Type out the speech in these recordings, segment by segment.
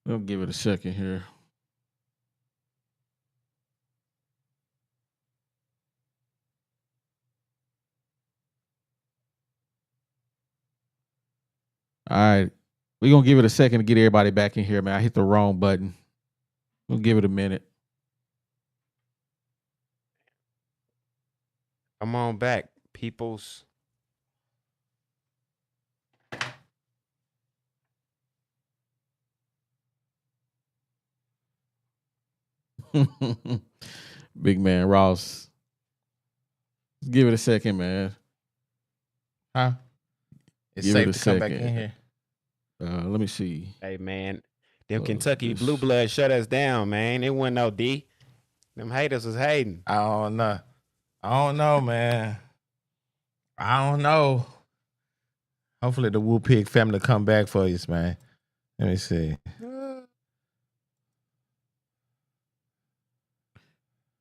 We'll give it a second here. All right. We're going to give it a second to get everybody back in here, man. I hit the wrong button. We'll give it a minute. Come on back, peoples. Big man Ross. Give it a second, man. Huh? It's Give safe it a to come back second. in here. Let me see. Hey, man. Them Close Kentucky this. Blue Bloods shut us down, man. It wasn't no D. Them haters was hating. I don't know, man. I don't know. Hopefully the Wu Pig family come back for you, man. Let me see.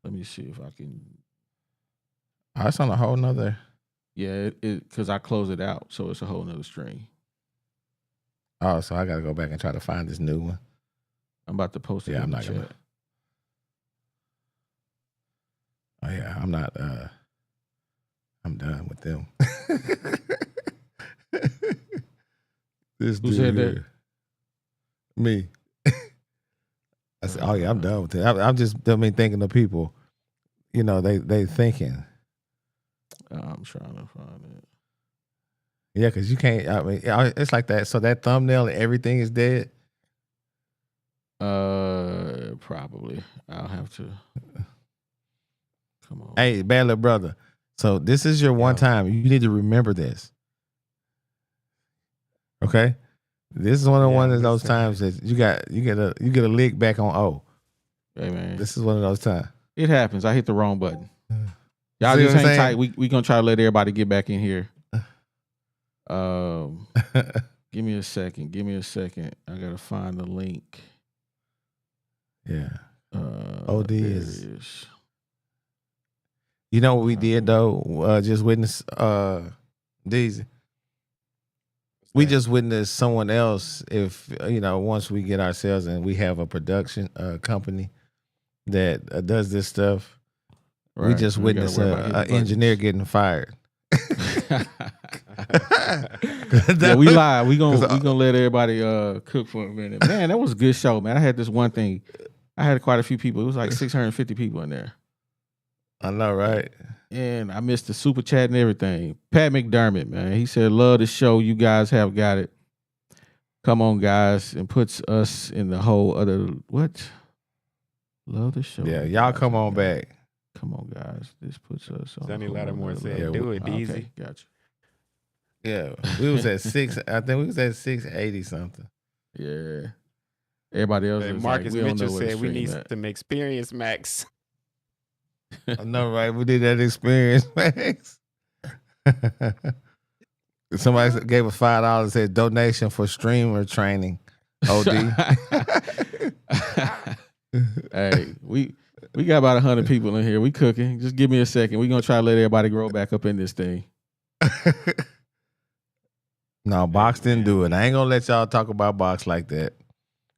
Let me see if I can. Oh, it's on a whole nother. Yeah, it because I closed it out, so it's a whole nother stream. Oh, so I got to go back and try to find this new one. I'm about to post it. Yeah, in I'm the not chat. gonna. Oh yeah, I'm not. I'm done with them. This Who dude said that? here. Me. I said, oh yeah, I'm done with it. I'm just thinking of people. You know, they thinking. I'm trying to find it. Yeah, because you can't. I mean, it's like that. So that thumbnail and everything is dead. Probably. I'll have to. Come on. Hey, bad little brother. So this is your one time. You need to remember this. Okay, this is one of those times that you get a lick back on O. Hey man, This is one of those times. it happens. I hit the wrong button. Y'all See just what I'm hang tight. saying? We gonna try to let everybody get back in here. Give me a second. I gotta find the link. Yeah. OD there is. it is. You know what we did though? Just witness Deezy. We just witnessed someone else. If once we get ourselves and we have a production company that does this stuff, we Right. just We gotta witnessed worry about an hitting engineer buttons. getting fired. Yeah, we live. We gonna let everybody cook for a minute. Man, that was a good show, man. I had this one thing. I had quite a few people. It was like 650 people in there. I know, right? And I missed the super chat and everything. Pat McDermott, man. He said, love the show. You guys have got it. Come on, guys. And puts us in the whole other what? Love the show. Yeah, You y'all guys come have on got it. back. Come on, guys. This puts us on. Sonny a whole Lattimore other said, level. do it, Deezy. Okay, gotcha. Yeah, we was at six. I think we was at 680 something. Yeah. Everybody else Hey, is Marcus like, we don't know Mitchell where said we need at. some experience, Max. I know, right? We did that experience, Max. Somebody gave us $5. Said donation for streamer training. OD. Hey, we got about 100 people in here. We cooking. Just give me a second. We're gonna try to let everybody grow back up in this thing. No, Box didn't do it. I ain't gonna let y'all talk about Box like that.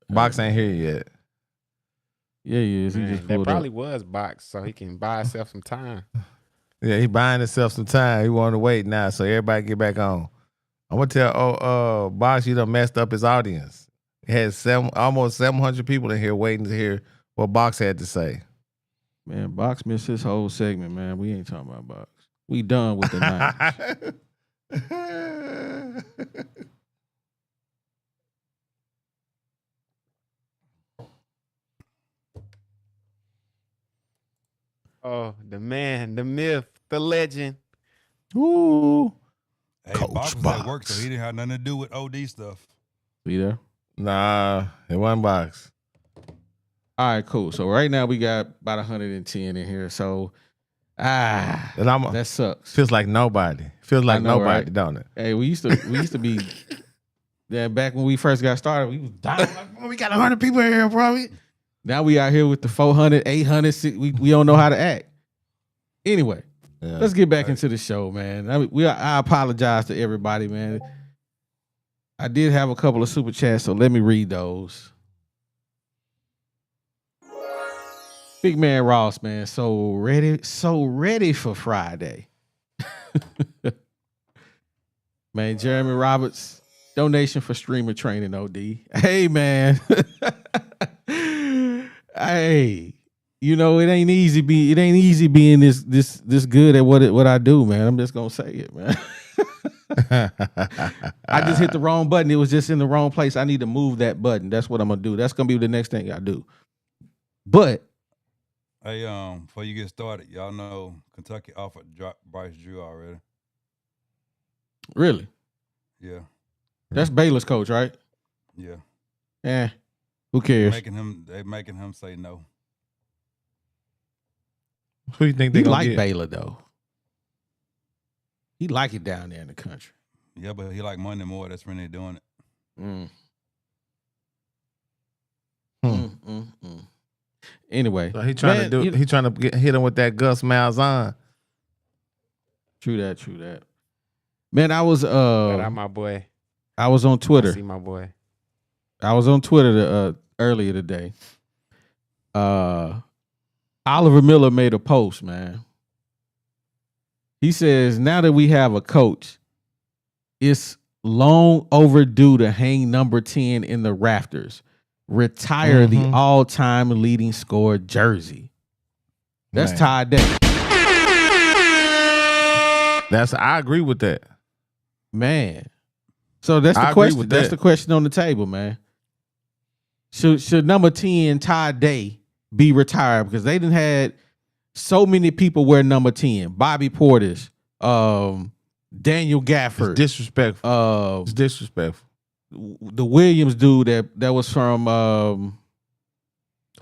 Box ain't here yet. Yeah, he is. He just That pulled probably up. was Box, so he can buy himself some time. Yeah, he buying himself some time. He wanted to wait now, so everybody get back on. I'm gonna tell Box, you done messed up his audience. He had almost 700 people in here waiting to hear what Box had to say. Man, Box missed his whole segment, man. We ain't talking about Box. We done with the 90s. Oh, the man, the myth, the legend. Ooh. Hey, Coach Box was at work, Box. so he didn't have nothing to do with OD stuff. We there? Nah, it wasn't Box. All right, cool. So right now we got about 110 in here. So that sucks. Feels like nobody. Feels like know, nobody, right? don't it? Hey, we used to be yeah, back when we first got started, we was dying like, "Bro, we got 100 people in here, bro." Now we out here with the 400, 800, we don't know how to act. Anyway, let's get back into the show, man. I apologize to everybody, man. I did have a couple of super chats, so let me read those. Big man Ross, man, so ready for Friday. Man, Jeremy Roberts, donation for streamer training, OD. Hey, man. Hey, you know, it ain't easy being this good at what I do, man. I'm just gonna say it, man. I just hit the wrong button. It was just in the wrong place. I need to move that button. That's what I'm gonna do. That's gonna be the next thing I do. But Hey, before you get started, y'all know Kentucky offered Bryce Drew already. really, Yeah, that's Baylor's coach, right? yeah. Who cares? They making him say no. Who you think they He gonna like get? Baylor though. He like it down there in the country. Yeah, but he like money more. That's when they doing it. Mm. Hmm. Anyway, So he trying to hit him with that Gus Malzahn. True that. Man, I was Shout out my boy. I was on Twitter. I see my boy. I was on Twitter earlier today. Oliver Miller made a post, man. He says, now that we have a coach, it's long overdue to hang number 10 in the rafters. Retire the all-time leading scorer jersey. That's Man. Ty Day. I agree with that. Man. So that's the I agree question. with That's that. the question on the table, man. Should number 10 Ty Day be retired? Because they didn't had so many people wear number 10. Bobby Portis, Daniel It's Gafford, disrespectful. It's disrespectful. the Williams dude that was from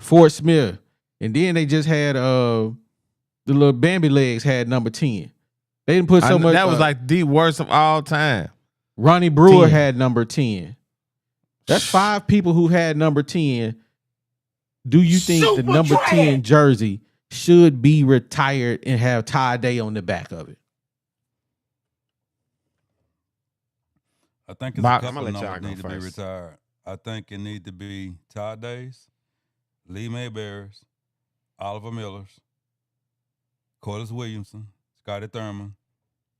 Fort Smith. And then they just had the little Bambi legs had number 10. They didn't put so much. That was like the worst of all time. Ronnie Brewer 10. had number 10. That's 5 people who had number 10. Do you think the number 10 jersey should be retired and have Ty Day on the back of it? I think it's Bob, a I'm couple gonna let y'all numbers go need to be first. retired. I think it need to be Todd Days, Lee Mayberry's, Oliver Miller's, Corliss Williamson, Scotty Thurman,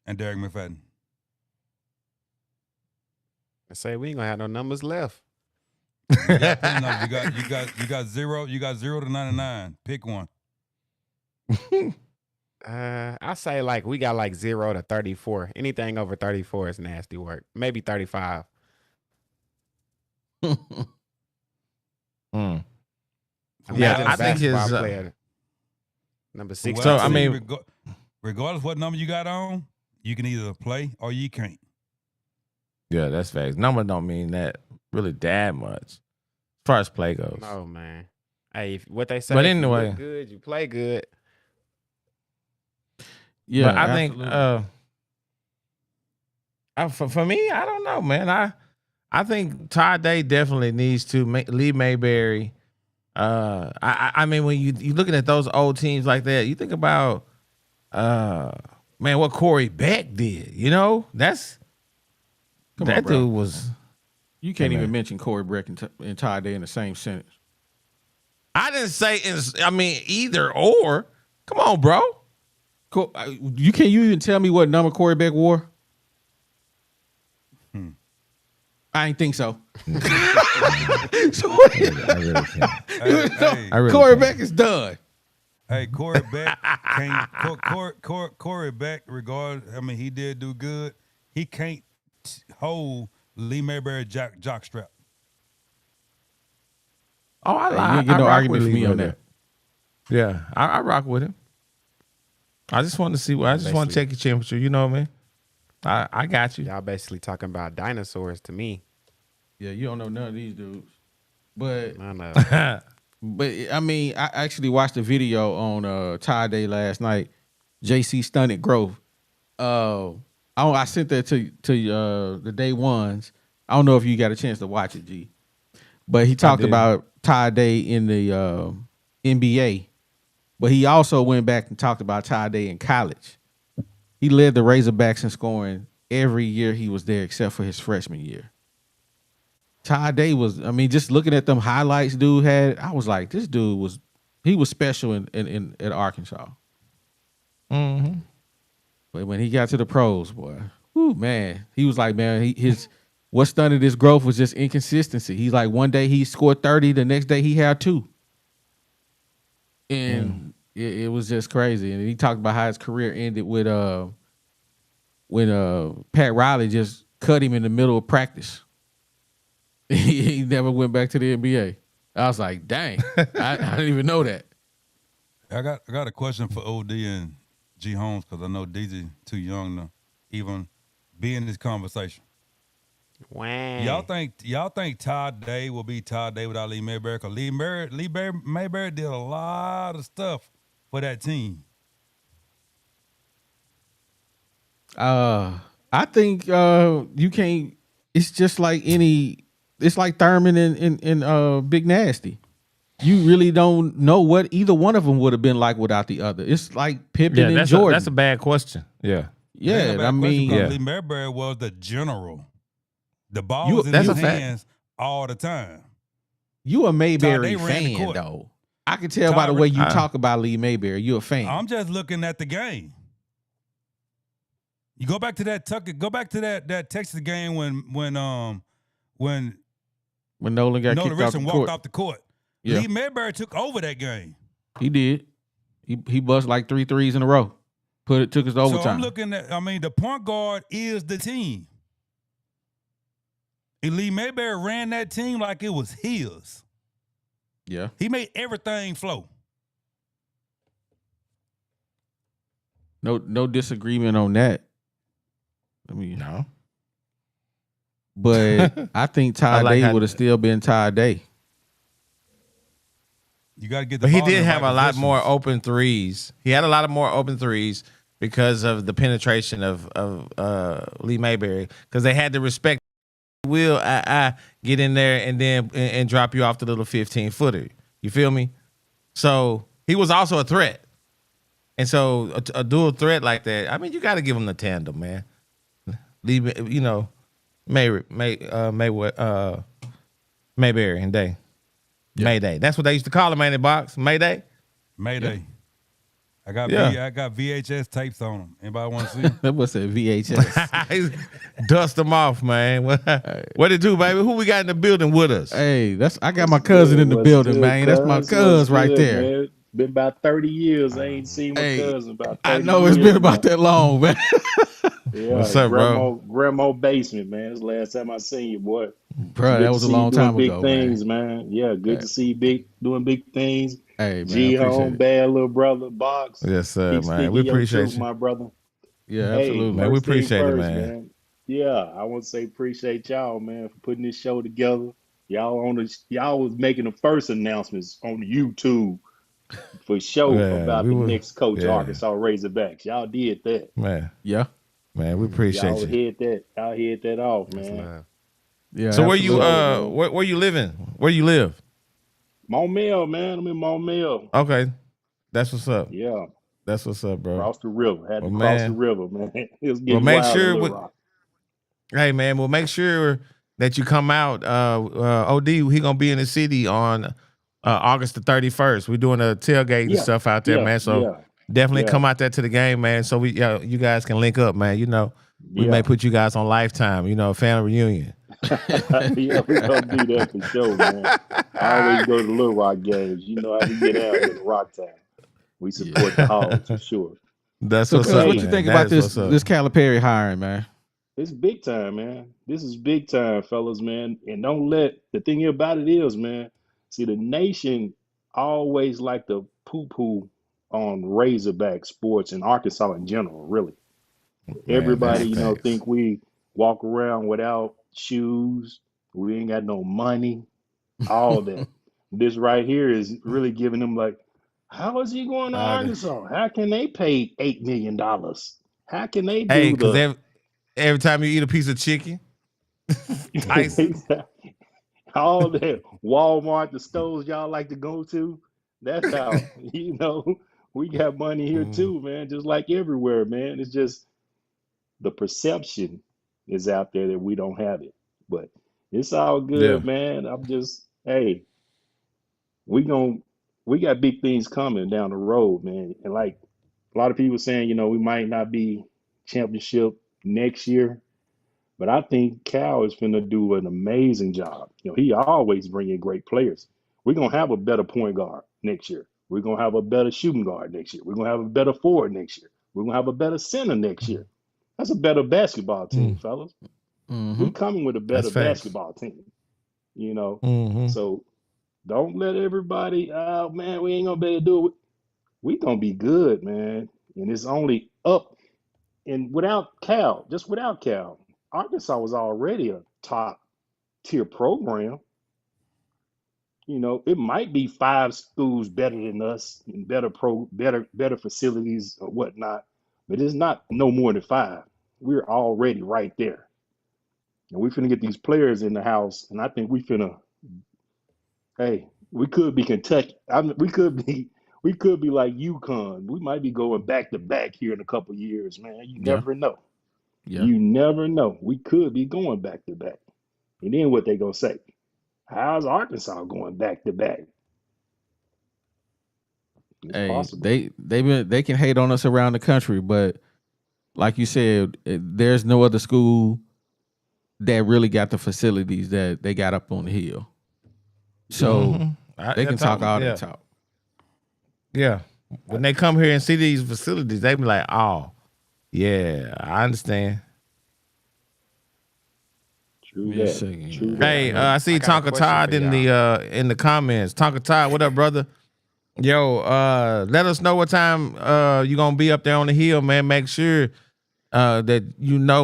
and Derek McFadden. I say we ain't gonna have no numbers left. You got three numbers. You got 0 to 99. Pick one. I say like we got like 0 to 34. Anything over 34 is nasty work. Maybe 35. Mm. Imagine I a think his, basketball player. Number 6. Well, So, I I mean, mean- regardless what number you got on, you can either play or you can't. Yeah, that's facts. Number don't mean that really that much as far as play goes. No, man. Hey, what they say, But if you anyway. look good, you play good. Yeah, but I think absolutely. for me, I don't know, man. I think Todd Day definitely needs to Lee Mayberry. I mean, when you looking at those old teams like that, you think about man, what Corey Beck did. You know, that bro. dude was. You can't Hey, even man. mention Corey Breck and Ty Day in the same sentence. I didn't say. I mean, either or. Come on, bro. You even tell me what number Corey Beck wore? I ain't think so. So what- I really can't. Hey, I really Corey can't. Beck is done. hey, Corey Beck can't. Corey Beck, regardless, I mean, he did do good. He can't hold Lee Mayberry jockstrap. Oh, You ain't get no rock argument with from me Lee on Mayberry. that. Yeah, I rock with him. I just want to see. I just want to check your temperature. You know what I mean? I got you. Y'all basically talking about dinosaurs to me. Yeah, you don't know none of these dudes. But I know. I mean, I actually watched a video on Ty Day last night. JC Stunted Growth. I sent that to the day ones. I don't know if you got a chance to watch it, G. But he talked did. about Ty Day in the NBA. But he also went back and talked about Ty Day in college. He led the Razorbacks in scoring every year he was there except for his freshman year. Ty Day was, I mean, just looking at them highlights dude had, I was like, this dude was he was special in at Arkansas. Mm-hmm. But when he got to the pros, boy, whoo, man, he was like, man, what stunted his growth was just inconsistency. He's like, one day he scored 30, the next day he had 2. And it was just crazy. And he talked about how his career ended with when Pat Riley just cut him in the middle of practice. He never went back to the NBA. I was like, dang, I didn't even know that. I got a question for OD and G Holmes because I know DZ too young to even be in this conversation. Wow. Y'all think Todd Day will be Todd Day without Lee Mayberry? Because Mayberry did a lot of stuff for that team. I think you can't. It's just like it's like Thurman and Big Nasty. You really don't know what either one of them would have been like without the other. It's like Pippen and Jordan. That's a bad question. Yeah. Yeah, I mean, Lee Mayberry was the general. The ball was in his hands all the time. You a Mayberry fan, though. I can tell by the way you talk about Lee Mayberry. You a fan. I'm just looking at the game. You go back to that that Texas game when Nolan Richardson walked off the court. Yeah. Lee Mayberry took over that game. He did. He bust like 3 threes in a row. Took us to overtime. So I'm looking at. I mean, the point guard is the team. And Lee Mayberry ran that team like it was his. Yeah. He made everything flow. No disagreement on that. I mean, no. But I think Ty Day would have still been Ty Day. You got to get the. But he did have a lot more open threes. He had a lot of more open threes because of the penetration of Lee Mayberry. Because they had to respect. Will I get in there and then and drop you off the little 15-footer? You feel me? So he was also a threat, and so a dual threat like that. I mean, you got to give him the tandem, man. Leave, Mayberry and Day, yeah. Mayday. That's what they used to call him, man, in the box. Mayday. Yeah. I got VHS tapes on them. Anybody want to see them? That was a VHS. Dust them off, man. What it do, baby? Who we got in the building with us? Hey, I got my cousin in the building, man. That's my cousin right there. Man. Been about 30 years. I ain't seen my cousin about 30 years. I know it's been about that long, man. Yeah, what's up, bro? Grandma basement, man. That's the last time I seen you, boy. Bro, that was a long time ago. Big things, man. Yeah, good to see you doing big things. Hey, man, G home, bad little brother, box. Yes, sir, man. We appreciate you, my brother. Yeah, absolutely, man. We appreciate it, man. Yeah, I want to say appreciate y'all, man, for putting this show together. Y'all was making the first announcements on YouTube for sure about the next coach, Arkansas Razorbacks. Y'all did that, man. Yeah, man. We appreciate you. Y'all hit that off, man. Yeah. So where you where you living? Where you live? Montmel, man. I'm in Montmel. Okay, that's what's up. Yeah, that's what's up, bro. Cross the river. Had to cross the river, man. It was getting make wild sure. Hey, man. Well, make sure that you come out. OD, he gonna be in the city on August the 31st. We're doing a tailgate and stuff out there, man. So definitely come out there to the game, man. So you guys can link up, man. We may put you guys on Lifetime. Family reunion. Yeah, we gonna do that for sure, man. I always go to the Little Rock games. You know how we get out in Rock Town. We support the Hogs for sure. That's what's up. What you think about this Calipari hiring, man? It's big time, man. This is big time, fellas, man. And don't let the thing about it is, man. See, the nation always like to poo-poo on Razorback sports and Arkansas in general, really. Everybody, think we walk around without shoes. We ain't got no money. All that. This right here is really giving them like, how is he going to Arkansas? How can they pay $8 million? How can they do because every time you eat a piece of chicken, all that Walmart, the stores y'all like to go to, that's how, we got money here too, man, just like everywhere, man. It's just the perception is out there that we don't have it. But it's all good, man. I'm just, we gonna we got big things coming down the road, man. And like a lot of people saying, we might not be championship next year, but I think Cal is going to do an amazing job. He always bring in great players. We're going to have a better point guard next year. We're going to have a better shooting guard next year. We're going to have a better forward next year. We're going to have a better center next year. That's a better basketball team, fellas. Mm-hmm. We coming with a better basketball team, So don't let everybody, oh man, we ain't gonna be able to do it. We gonna be good, man. And it's only up. And just without Cal, Arkansas was already a top tier program. It might be 5 schools better than us and better facilities or whatnot, but it's not no more than 5. We're already right there. And we're finna get these players in the house, and I think hey, we could be Kentucky. We could be like UConn. We might be going back to back here in a couple years, man. You never know. Yeah. You never know. We could be going back to back. And then what they gonna say? How's Arkansas going back to back? It's possible. They can hate on us around the country, but like you said, there's no other school that really got the facilities that they got up on the hill. So they can talk all that talk. Yeah. When they come here and see these facilities, they be like, oh, yeah, I understand. True that. Hey, I see Tonka Todd in the comments. Tonka Todd, what up, brother? Yo, let us know what time you gonna be up there on the hill, man. Make sure that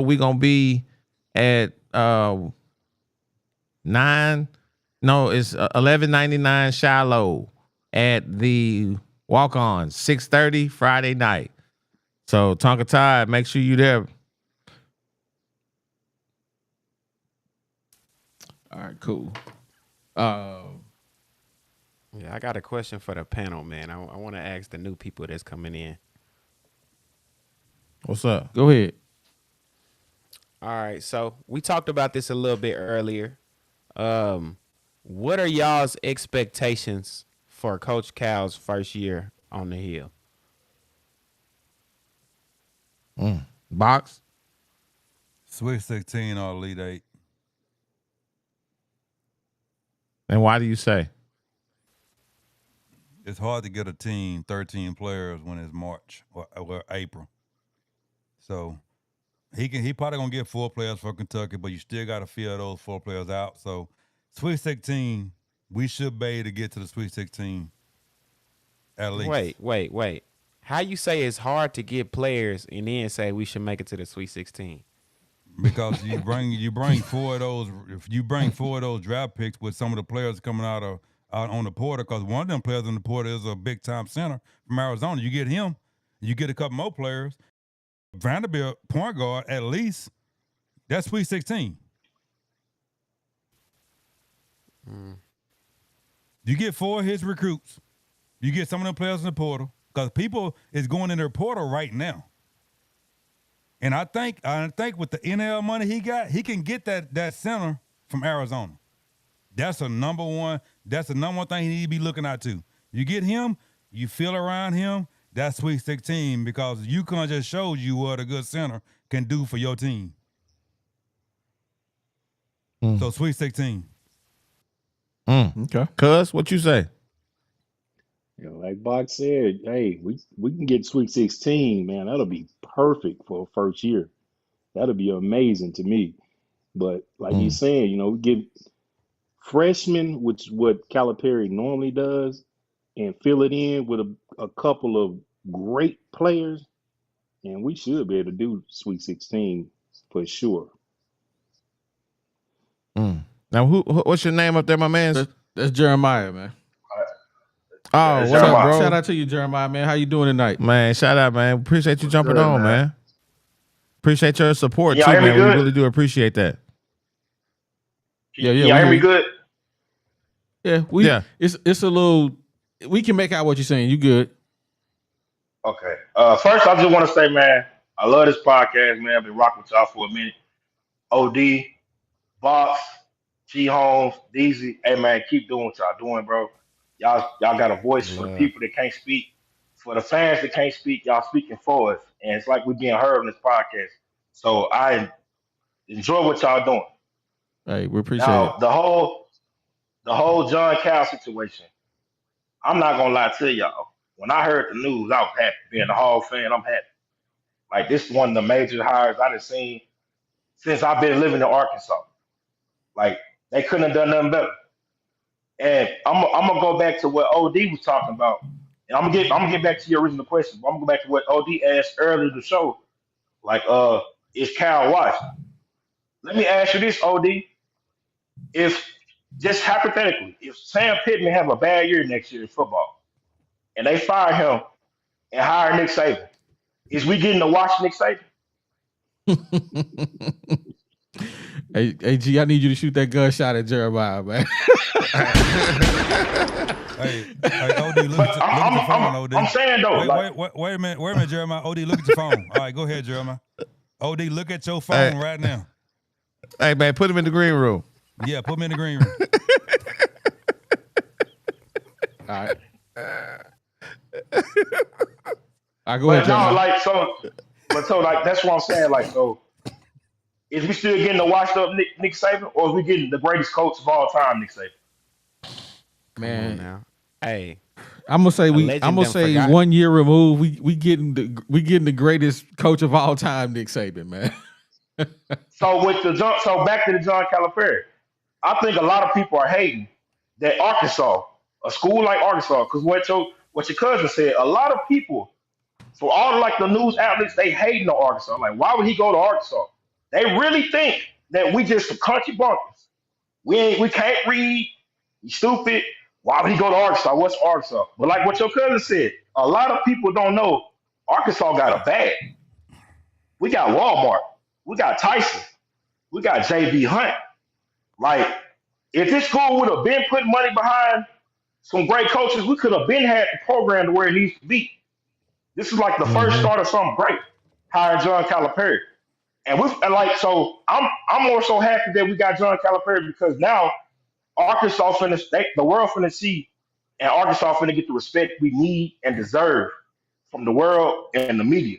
we gonna be at 9. No, it's 1199 Shiloh at the walk-on, 6:30 Friday night. So Tonka Todd, make sure you there. All right, cool. Yeah, I got a question for the panel, man. I want to ask the new people that's coming in. What's up? Go ahead. All right, so we talked about this a little bit earlier. What are y'all's expectations for Coach Cal's first year on the hill? Box? Sweet 16 or Elite 8. And why do you say? It's hard to get a team 13 players when it's March or April. So he probably gonna get 4 players for Kentucky, but you still got to fill those 4 players out. So Sweet 16, we should be able to get to the Sweet 16 at least. Wait. How you say it's hard to get players and then say we should make it to the Sweet 16? Because you bring 4 of those. If you bring 4 of those draft picks with some of the players coming out on the portal, because one of them players on the portal is a big time center from Arizona. You get him, you get a couple more players. Vanderbilt point guard at least. That's Sweet 16. You get 4 of his recruits. You get some of them players in the portal because people is going in their portal right now. And I think with the NL money he got, he can get that center from Arizona. That's the number one thing he need to be looking at too. You get him, you feel around him, that's Sweet 16 because UConn just showed you what a good center can do for your team. So Sweet 16. Okay. Cuz, what you say? Like Box said, hey, we can get Sweet 16, man. That'll be perfect for a first year. That'll be amazing to me. But like he's saying, we get freshmen, which is what Calipari normally does, and fill it in with a couple of great players, and we should be able to do Sweet 16 for sure. Now, what's your name up there, my man? That's Jeremiah, man. Oh, what's up, bro? Shout out to you, Jeremiah, man. How you doing tonight? Man, shout out, man. Appreciate you jumping on, man. Appreciate your support, too, man. We really do appreciate that. Yeah. Y'all hear me good? Yeah, It's a little, we can make out what you're saying. You good. Okay. First, I just want to say, man, I love this podcast, man. I've been rocking with y'all for a minute. OD, Box, G Holmes, DZ. Hey, man, keep doing what y'all doing, bro. Y'all got a voice for the people that can't speak, for the fans that can't speak. Y'all speaking for us, and it's like we're being heard on this podcast. So I enjoy what y'all doing. Hey, we appreciate it. Now the whole John Cal situation. I'm not gonna lie to y'all. When I heard the news, I was happy. Being a Hall fan, I'm happy. Like this is one of the major hires I've seen since I've been living in Arkansas. Like they couldn't have done nothing better. And I'm gonna go back to what OD was talking about. And I'm gonna get back to your original question. But I'm gonna go back to what OD asked earlier in the show. Like, is Cal washed? Let me ask you this, OD. If just hypothetically, if Sam Pittman have a bad year next year in football and they fire him and hire Nick Saban, is we getting to watch Nick Saban? Hey, G, I need you to shoot that gunshot at Jeremiah, man. Hey, OD, look at your phone, OD. I'm saying though. Wait a minute, Jeremiah. OD, look at your phone. All right, go ahead, Jeremiah. OD, look at your phone right now. Hey, man, put him in the green room. Yeah, put me in the green room. All right. I go But ahead, no, Jeremiah. like that's what I'm saying. Like, so is we still getting the washed up Nick Saban, or is we getting the greatest coach of all time, Nick Saban? Man, Now, hey, I'm gonna say legend done 1 year removed. We getting the greatest coach of all time, Nick Saban, man. So back to the John Calipari. I think a lot of people are hating that Arkansas, a school like Arkansas, because what your cousin said, a lot of people, for all like the news outlets, they hating on Arkansas. Like, why would he go to Arkansas? They really think that we just some country bunkers. We can't read. He's stupid. Why would he go to Arkansas? What's Arkansas? But like what your cousin said, a lot of people don't know Arkansas got a bag. We got Walmart. We got Tyson. We got JB Hunt. Like, if this school would have been putting money behind some great coaches, we could have been had the program to where it needs to be. This is like the first start of something great, hiring John Calipari. And I'm more so happy that we got John Calipari because now Arkansas the world finna see, and Arkansas finna get the respect we need and deserve from the world and the media.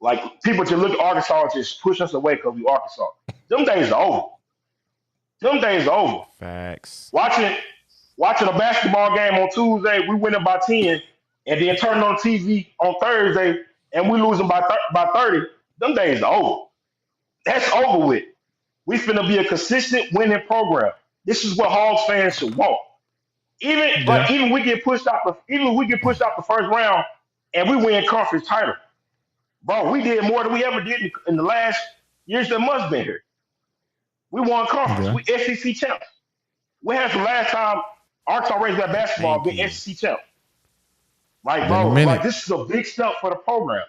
Like people just look at Arkansas and just push us away because we Arkansas. Them days are over. Them days are over. facts. Watching a basketball game on Tuesday, we winning by 10, and then turning on TV on Thursday and we losing by 30. Them days are over. That's over with. We finna be a consistent winning program. This is what Hogs fans should want. Even we get pushed out the first round and we win conference title. Bro, we did more than we ever did in the last years that must been here. We won conference. We SEC champs. When has the last time Arkansas Razorbacks basketball been SEC champs? Like, bro, like this is a big step for the program.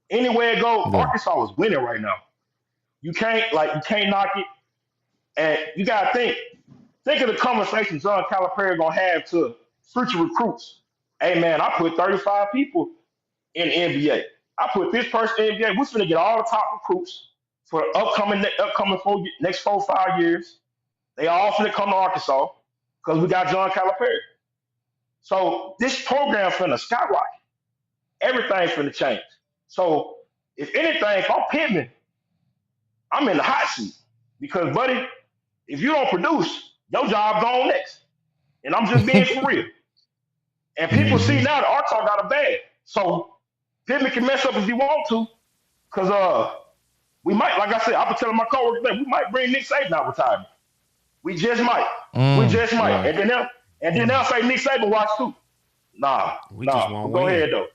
Anywhere it goes, Arkansas is winning right now. You can't knock it. And you gotta think of the conversation John Calipari gonna have to future recruits. Hey man, I put 35 people in the NBA. I put this person in the NBA. We're gonna get all the top recruits for the upcoming next 4 or 5 years. They all finna come to Arkansas because we got John Calipari. So this program finna skyrocket. Everything's finna change. So if anything, if I'm Pittman, I'm in the hot seat because, buddy, if you don't produce, your job gone next. And I'm just being for real. And people see now that Arkansas got a bag. So Pittman can mess up if he want to, because we might, like I said, I've been telling my coworkers that we might bring Nick Saban out of retirement. We just might. We just might. Right. And then they'll say Nick Saban watch too. Nah. Go ahead though.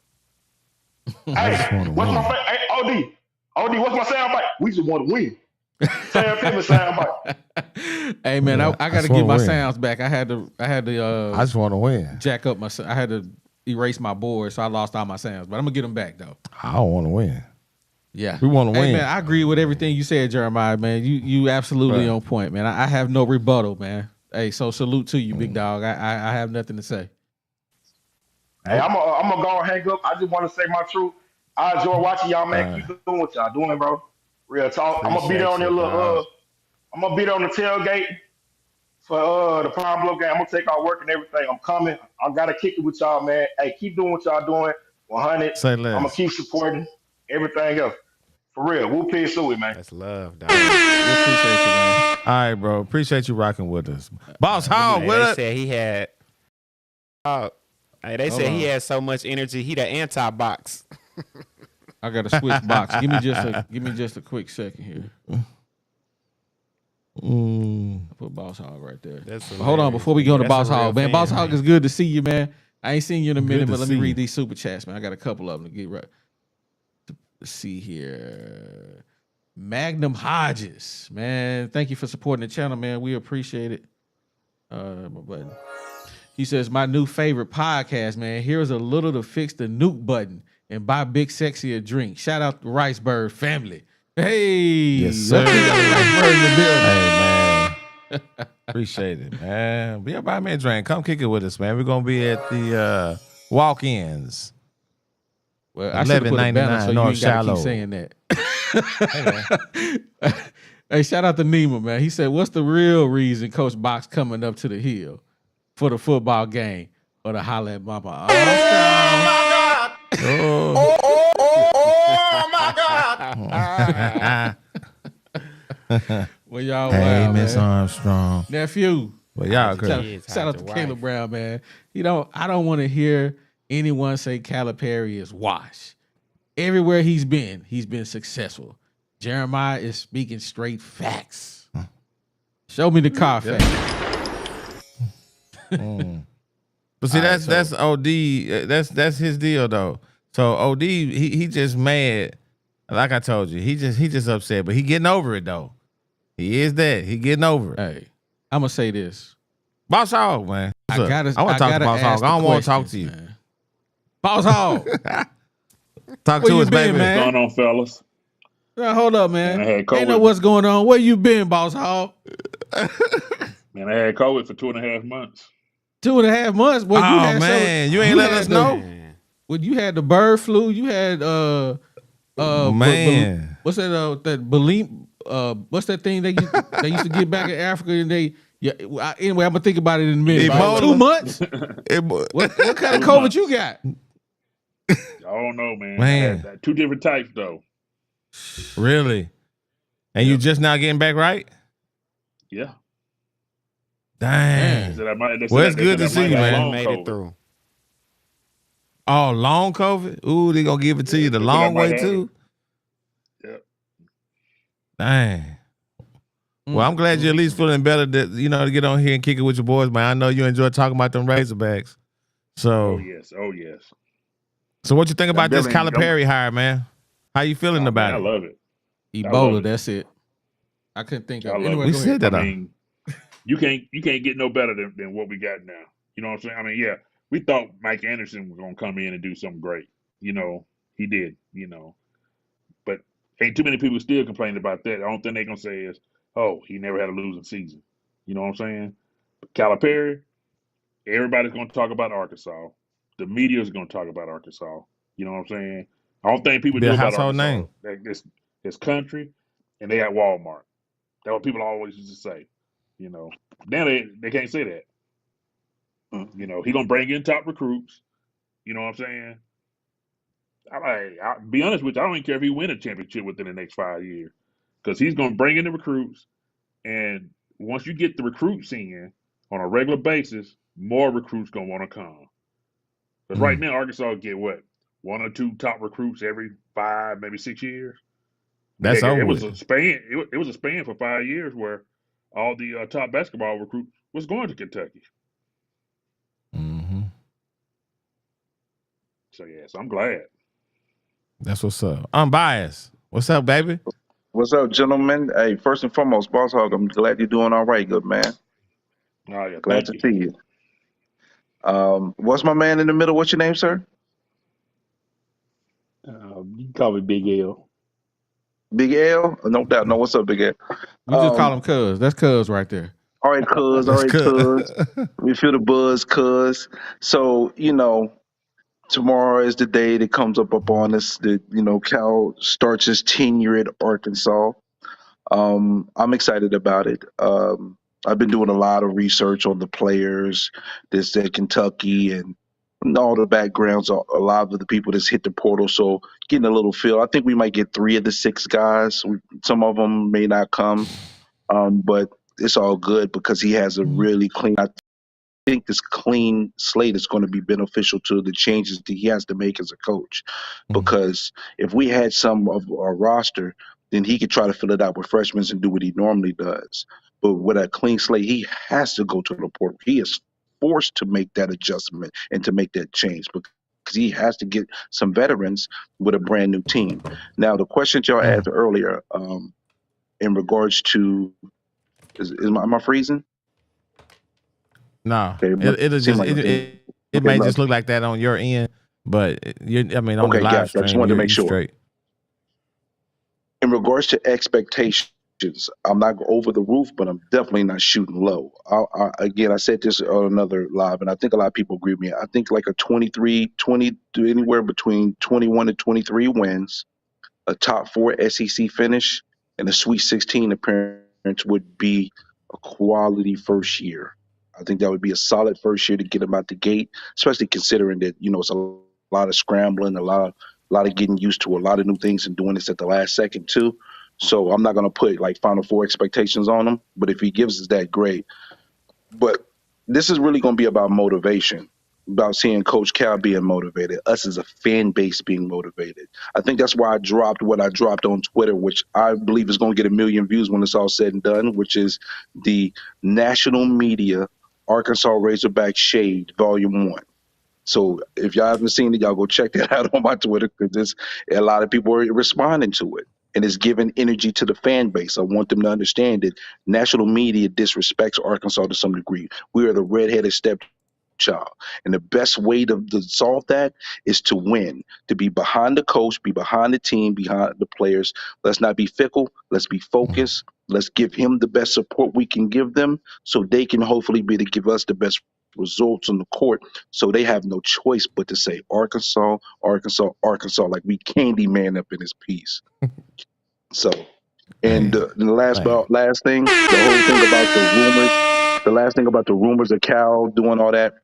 Hey, what's my hey, OD, what's my soundbite? We just want to win. Sam Pittman soundbite. Hey man, I got to get my sounds back. I had to. I just want to win. Jack up my. I had to erase my board, so I lost all my sounds. But I'm gonna get them back though. I don't want to win. Yeah, we want to win. Man, I agree with everything you said, Jeremiah. Man, you absolutely on point, man. I have no rebuttal, man. Hey, so salute to you, big dog. I have nothing to say. Hey, I'm gonna go and hang up. I just want to say my truth. I enjoy watching y'all, man. Keep doing what y'all doing, bro. Real talk. I'm gonna be there on the tailgate for the Pine Bluff game. I'm gonna take our work and everything. I'm coming. I gotta kick it with y'all, man. Hey, keep doing what y'all doing. 100. Say I'm gonna less. keep supporting everything else. For real. Whoop Pig Suey, man. That's love, dog. We appreciate you, man. All right, bro. Appreciate you rocking with us. Boss Hog, Hey, what they up? said he had. Oh, hey, they Hold said he on. had so much energy. He the anti-box. I got to switch box. Give me just a quick second here. I put Boss Hog right there. That's But hold on, hilarious. before we go to That's Boss a real Hog, man. fan, Boss Hog, man. is good to see you, man. I ain't seen you in a minute, to but let me see read you. these super chats, man. I got a couple of them to get right. Let's see here. Magnum Hodges, man. Thank you for supporting the channel, man. We appreciate it. My button. He says, my new favorite podcast, man. Here's a little to fix the nuke button and buy Big Sexy a drink. Shout out to Ricebird family. Hey, Yes, sir. let's get Ricebird in the building. Hey, man. Appreciate it, man. Be buy me a drink. Come kick it with us, man. We're gonna be at the walk-ins. Well, I should have put a banner so you North ain't got to Shallow. keep saying that. Hey, man. Hey, shout out to Nima, man. He said, what's the real reason Coach Box coming up to the hill for the football game or the holla at mama? Well, y'all Hey, wild, Miss man. Armstrong. Nephew. Well, y'all Shout- crazy. Shout out Hide to your Caleb wife. Brown, man. I don't want to hear anyone say Calipari is washed. Everywhere he's been successful. Jeremiah is speaking straight facts. Show me the car fact. But see, All right, that's OD. That's his deal though. So OD, he just mad. Like I told you, he just upset, but he getting over it though. He is that. He getting over it. Hey, I'm gonna say this. Boss Hog, man. What's up? I want to talk to gotta Boss Hog. ask I don't the want to talk to questions, you. man. Boss Hog. Talk Where to you us, been, baby. man? What's going on, fellas? Now, hold up, man. Man, I had COVID. Ain't know what's going on. Where you been, Boss Hog? Man, I had COVID for 2.5 months. 2.5 months. Well, you Oh had man, you ain't let us know. Man. Well, you had the bird flu. You had Man. what's that that bulim what's that thing they used to get back in Africa and they anyway, I'm gonna think about it in a minute. Ebola. 2 months? It- What kind of 2 COVID months. you got? I don't know, man. Man. I had 2 different types though. really? And you just now getting back right? Yeah. Dang. They said I might- they Well, said it's I- good they to said I see you, might got man. long Made COVID. it through. Oh, long COVID? Ooh, they gonna give it to you the they said I long might way have too? Yeah. Dang. Well, I'm glad you're at least feeling better to get on here and kick it with your boys, man. I know you enjoy talking about them Razorbacks. So, Oh yes. Oh yes. so what you think about this definitely Calipari hire, man? How you feeling Oh, about man, it? I love it. I love Ebola, it. that's it. I couldn't think I of it. love Anyway, it. We go said ahead. that. I mean, you can't get no better than what we got now. You know what I'm saying? I mean, yeah, we thought Mike Anderson was gonna come in and do something great. You know, he did. You know, but ain't too many people still complaining about that. The only thing they gonna say is, "Oh, he never had a losing season." You know what I'm saying? But Calipari, everybody's gonna talk about Arkansas. The media's gonna talk about Arkansas. You know what I'm saying? I don't think people Be a knew about household Arkansas. name. Like this country, and they had Walmart. That's what people always used to say. You know, now they can't say that. You know, he gonna bring in top recruits. You know what I'm saying? I'll be honest with you. I don't even care if he win a championship within the next 5 years, because he's gonna bring in the recruits, and once you get the recruits in on a regular basis, more recruits gonna want to come. Because right now Arkansas get what, 1 or 2 top recruits every 5, maybe 6 years. That's Heck, over it was with. a span. It was a span for 5 years where all the top basketball recruits was going to Kentucky. Mm-hmm. So yeah, so I'm glad. That's what's up. Unbiased. What's up, baby? What's up, gentlemen? Hey, first and foremost, Boss Hog, I'm glad you're doing all right, good man. Oh yeah, Glad thank to you. see you. What's my man in the middle? What's your name, sir? You can call me Big L. Big L? No doubt. No, what's up, Big L? We just call him Cuz. That's Cuz right there. All right, cuz. All That's right, good. cuz. We feel the buzz, cuz. So, tomorrow is the day that comes up on us that, Cal starts his tenure at Arkansas. I'm excited about it. I've been doing a lot of research on the players that's at Kentucky and all the backgrounds, a lot of the people that's hit the portal. So getting a little feel. I think we might get 3 of the 6 guys. Some of them may not come, but it's all good because he has a really clean. I think this clean slate is going to be beneficial to the changes that he has to make as a coach. Because if we had some of our roster, then he could try to fill it out with freshmen and do what he normally does. But with a clean slate, he has to go to the portal. He is forced to make that adjustment and to make that change because he has to get some veterans with a brand new team. Now, the question y'all asked earlier in regards to am I freezing? No, Okay, it'll seem just like it okay, may look. just look like that on your end, but I mean on the Okay, live gotcha. I just stream, wanted to you're make you sure. straight. In regards to expectations, I'm not over the roof, but I'm definitely not shooting low. Again, I said this on another live, and I think a lot of people agree with me. I think like a 23, 20, anywhere between 21 and 23 wins, a top 4 SEC finish, and a Sweet 16 appearance would be a quality first year. I think that would be a solid first year to get them out the gate, especially considering that it's a lot of scrambling, a lot of getting used to a lot of new things and doing this at the last second too. So I'm not going to put like Final Four expectations on him, but if he gives us that, great. But this is really going to be about motivation, about seeing Coach Cal being motivated, us as a fan base being motivated. I think that's why I dropped what I dropped on Twitter, which I believe is going to get 1 million views when it's all said and done, which is the national media Arkansas Razorbacks Shade Volume 1. So if y'all haven't seen it, y'all go check that out on my Twitter because a lot of people are responding to it. And it's giving energy to the fan base. I want them to understand that national media disrespects Arkansas to some degree. We are the redheaded stepchild. And the best way to solve that is to win, to be behind the coach, be behind the team, behind the players. Let's not be fickle. Let's be focused. Let's give him the best support we can give them so they can hopefully be to give us the best results on the court, so they have no choice but to say Arkansas, Arkansas, Arkansas, like we candy man up in his piece. So, and the last thing, the whole thing about the rumors, the last thing about the rumors of Cal doing all that.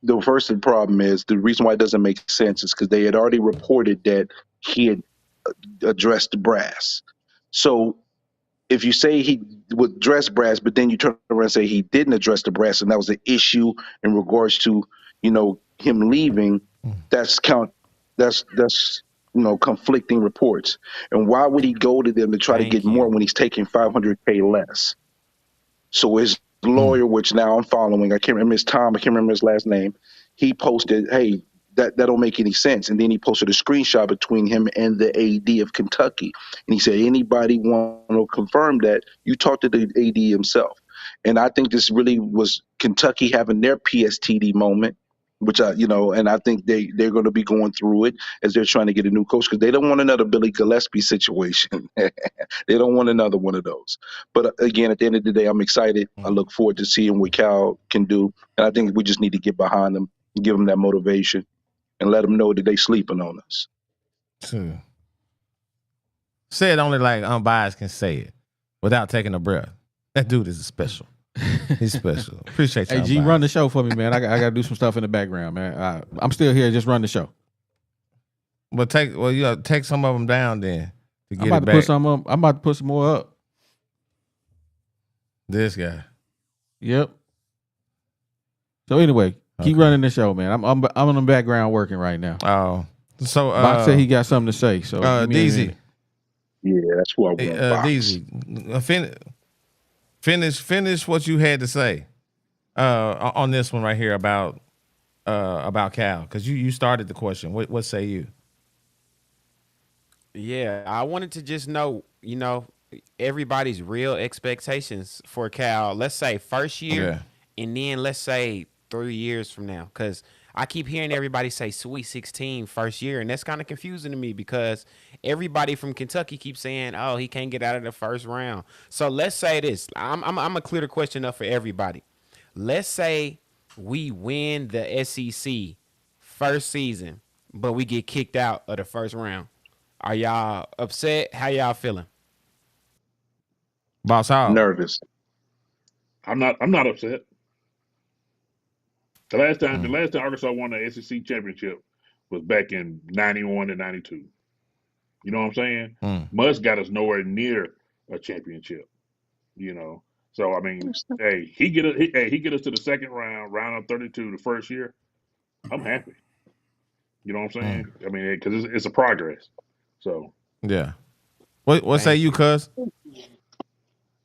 The first problem is the reason why it doesn't make sense is because they had already reported that he had addressed the brass. So if you say he would address brass, but then you turn around and say he didn't address the brass, and that was an issue in regards to him leaving, that's conflicting reports. And why would he go to them to try to Thank get more you. when he's taking $500K less? So his lawyer, which now I'm following, I can't remember his Tom, I can't remember his last name. He posted, "Hey, that don't make any sense." And then he posted a screenshot between him and the AD of Kentucky, and he said, "Anybody want to confirm that? You talk to the AD himself." And I think this really was Kentucky having their PSTD moment, which and I think they're going to be going through it as they're trying to get a new coach because they don't want another Billy Gillispie situation. They don't want another one of those. But again, at the end of the day, I'm excited. I look forward to seeing what Cal can do, and I think we just need to get behind them, give them that motivation, and let them know that they sleeping on us. Say it only like unbiased can say it without taking a breath. That dude is special. He's special. Appreciate you. Hey, G, run the show for me, man. I got to do some stuff in the background, man. I'm still here. Just run the show. But take some of them down then to get I'm about it to back. put some up. I'm about to put some more up. This guy. Yep. So anyway, keep running the show, man. I'm in the background working right now. Oh, so Box said he got something to say. So DZ. Yeah, that's who I want. DZ, finish what you had to say on this one right here about Cal, because you started the question. What say you? Yeah, I wanted to just know, everybody's real expectations for Cal. Let's say first year, and then let's say 3 years from now, because I keep hearing everybody say Sweet 16 first year, and that's kind of confusing to me because everybody from Kentucky keeps saying, "Oh, he can't get out of the first round." So let's say this. I'm gonna clear the question up for everybody. Let's say we win the SEC first season, but we get kicked out of the first round. Are y'all upset? How y'all feeling? Boss Hog. Nervous. I'm not upset. The last time Arkansas won the SEC championship was back in '91 and '92. You know what I'm saying? Musk got us nowhere near a championship. You know, so I mean, hey, he get us to the second round of 32, the first year. I'm happy. You know what I'm saying? I mean, because it's a progress. So Yeah. What say you, cuz?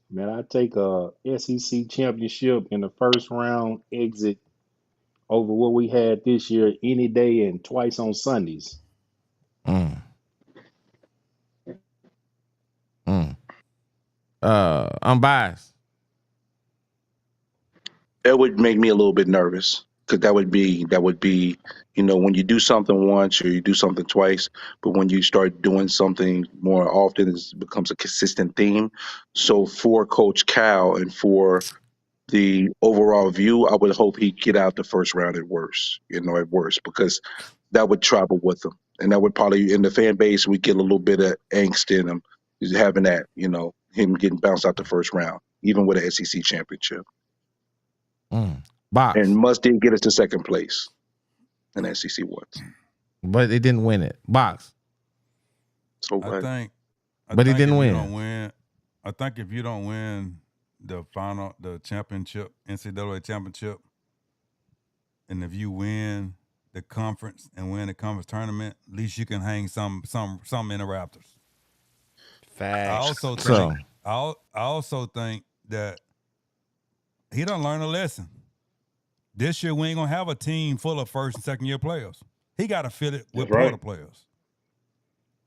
Man, I take a SEC championship in the first round exit over what we had this year any day and twice on Sundays. Mm. I'm biased. That would make me a little bit nervous because that would be when you do something once or you do something twice, but when you start doing something more often, it becomes a consistent theme. So for Coach Cal and for the overall view, I would hope he'd get out the first round at worst, because that would travel with him, and that would probably in the fan base we get a little bit of angst in him, is having that him getting bounced out the first round, even with an SEC championship. Box. And Must did get us to second place in SEC once. But they didn't win it. Box. So I think But he didn't if win. You don't win. I think if you don't win the championship, NCAA championship, and if you win the conference and win the conference tournament, at least you can hang some in the Raptors. Facts. I also think that he done learned a lesson. This year we ain't gonna have a team full of first and second year players. He got to fill it with Porter players.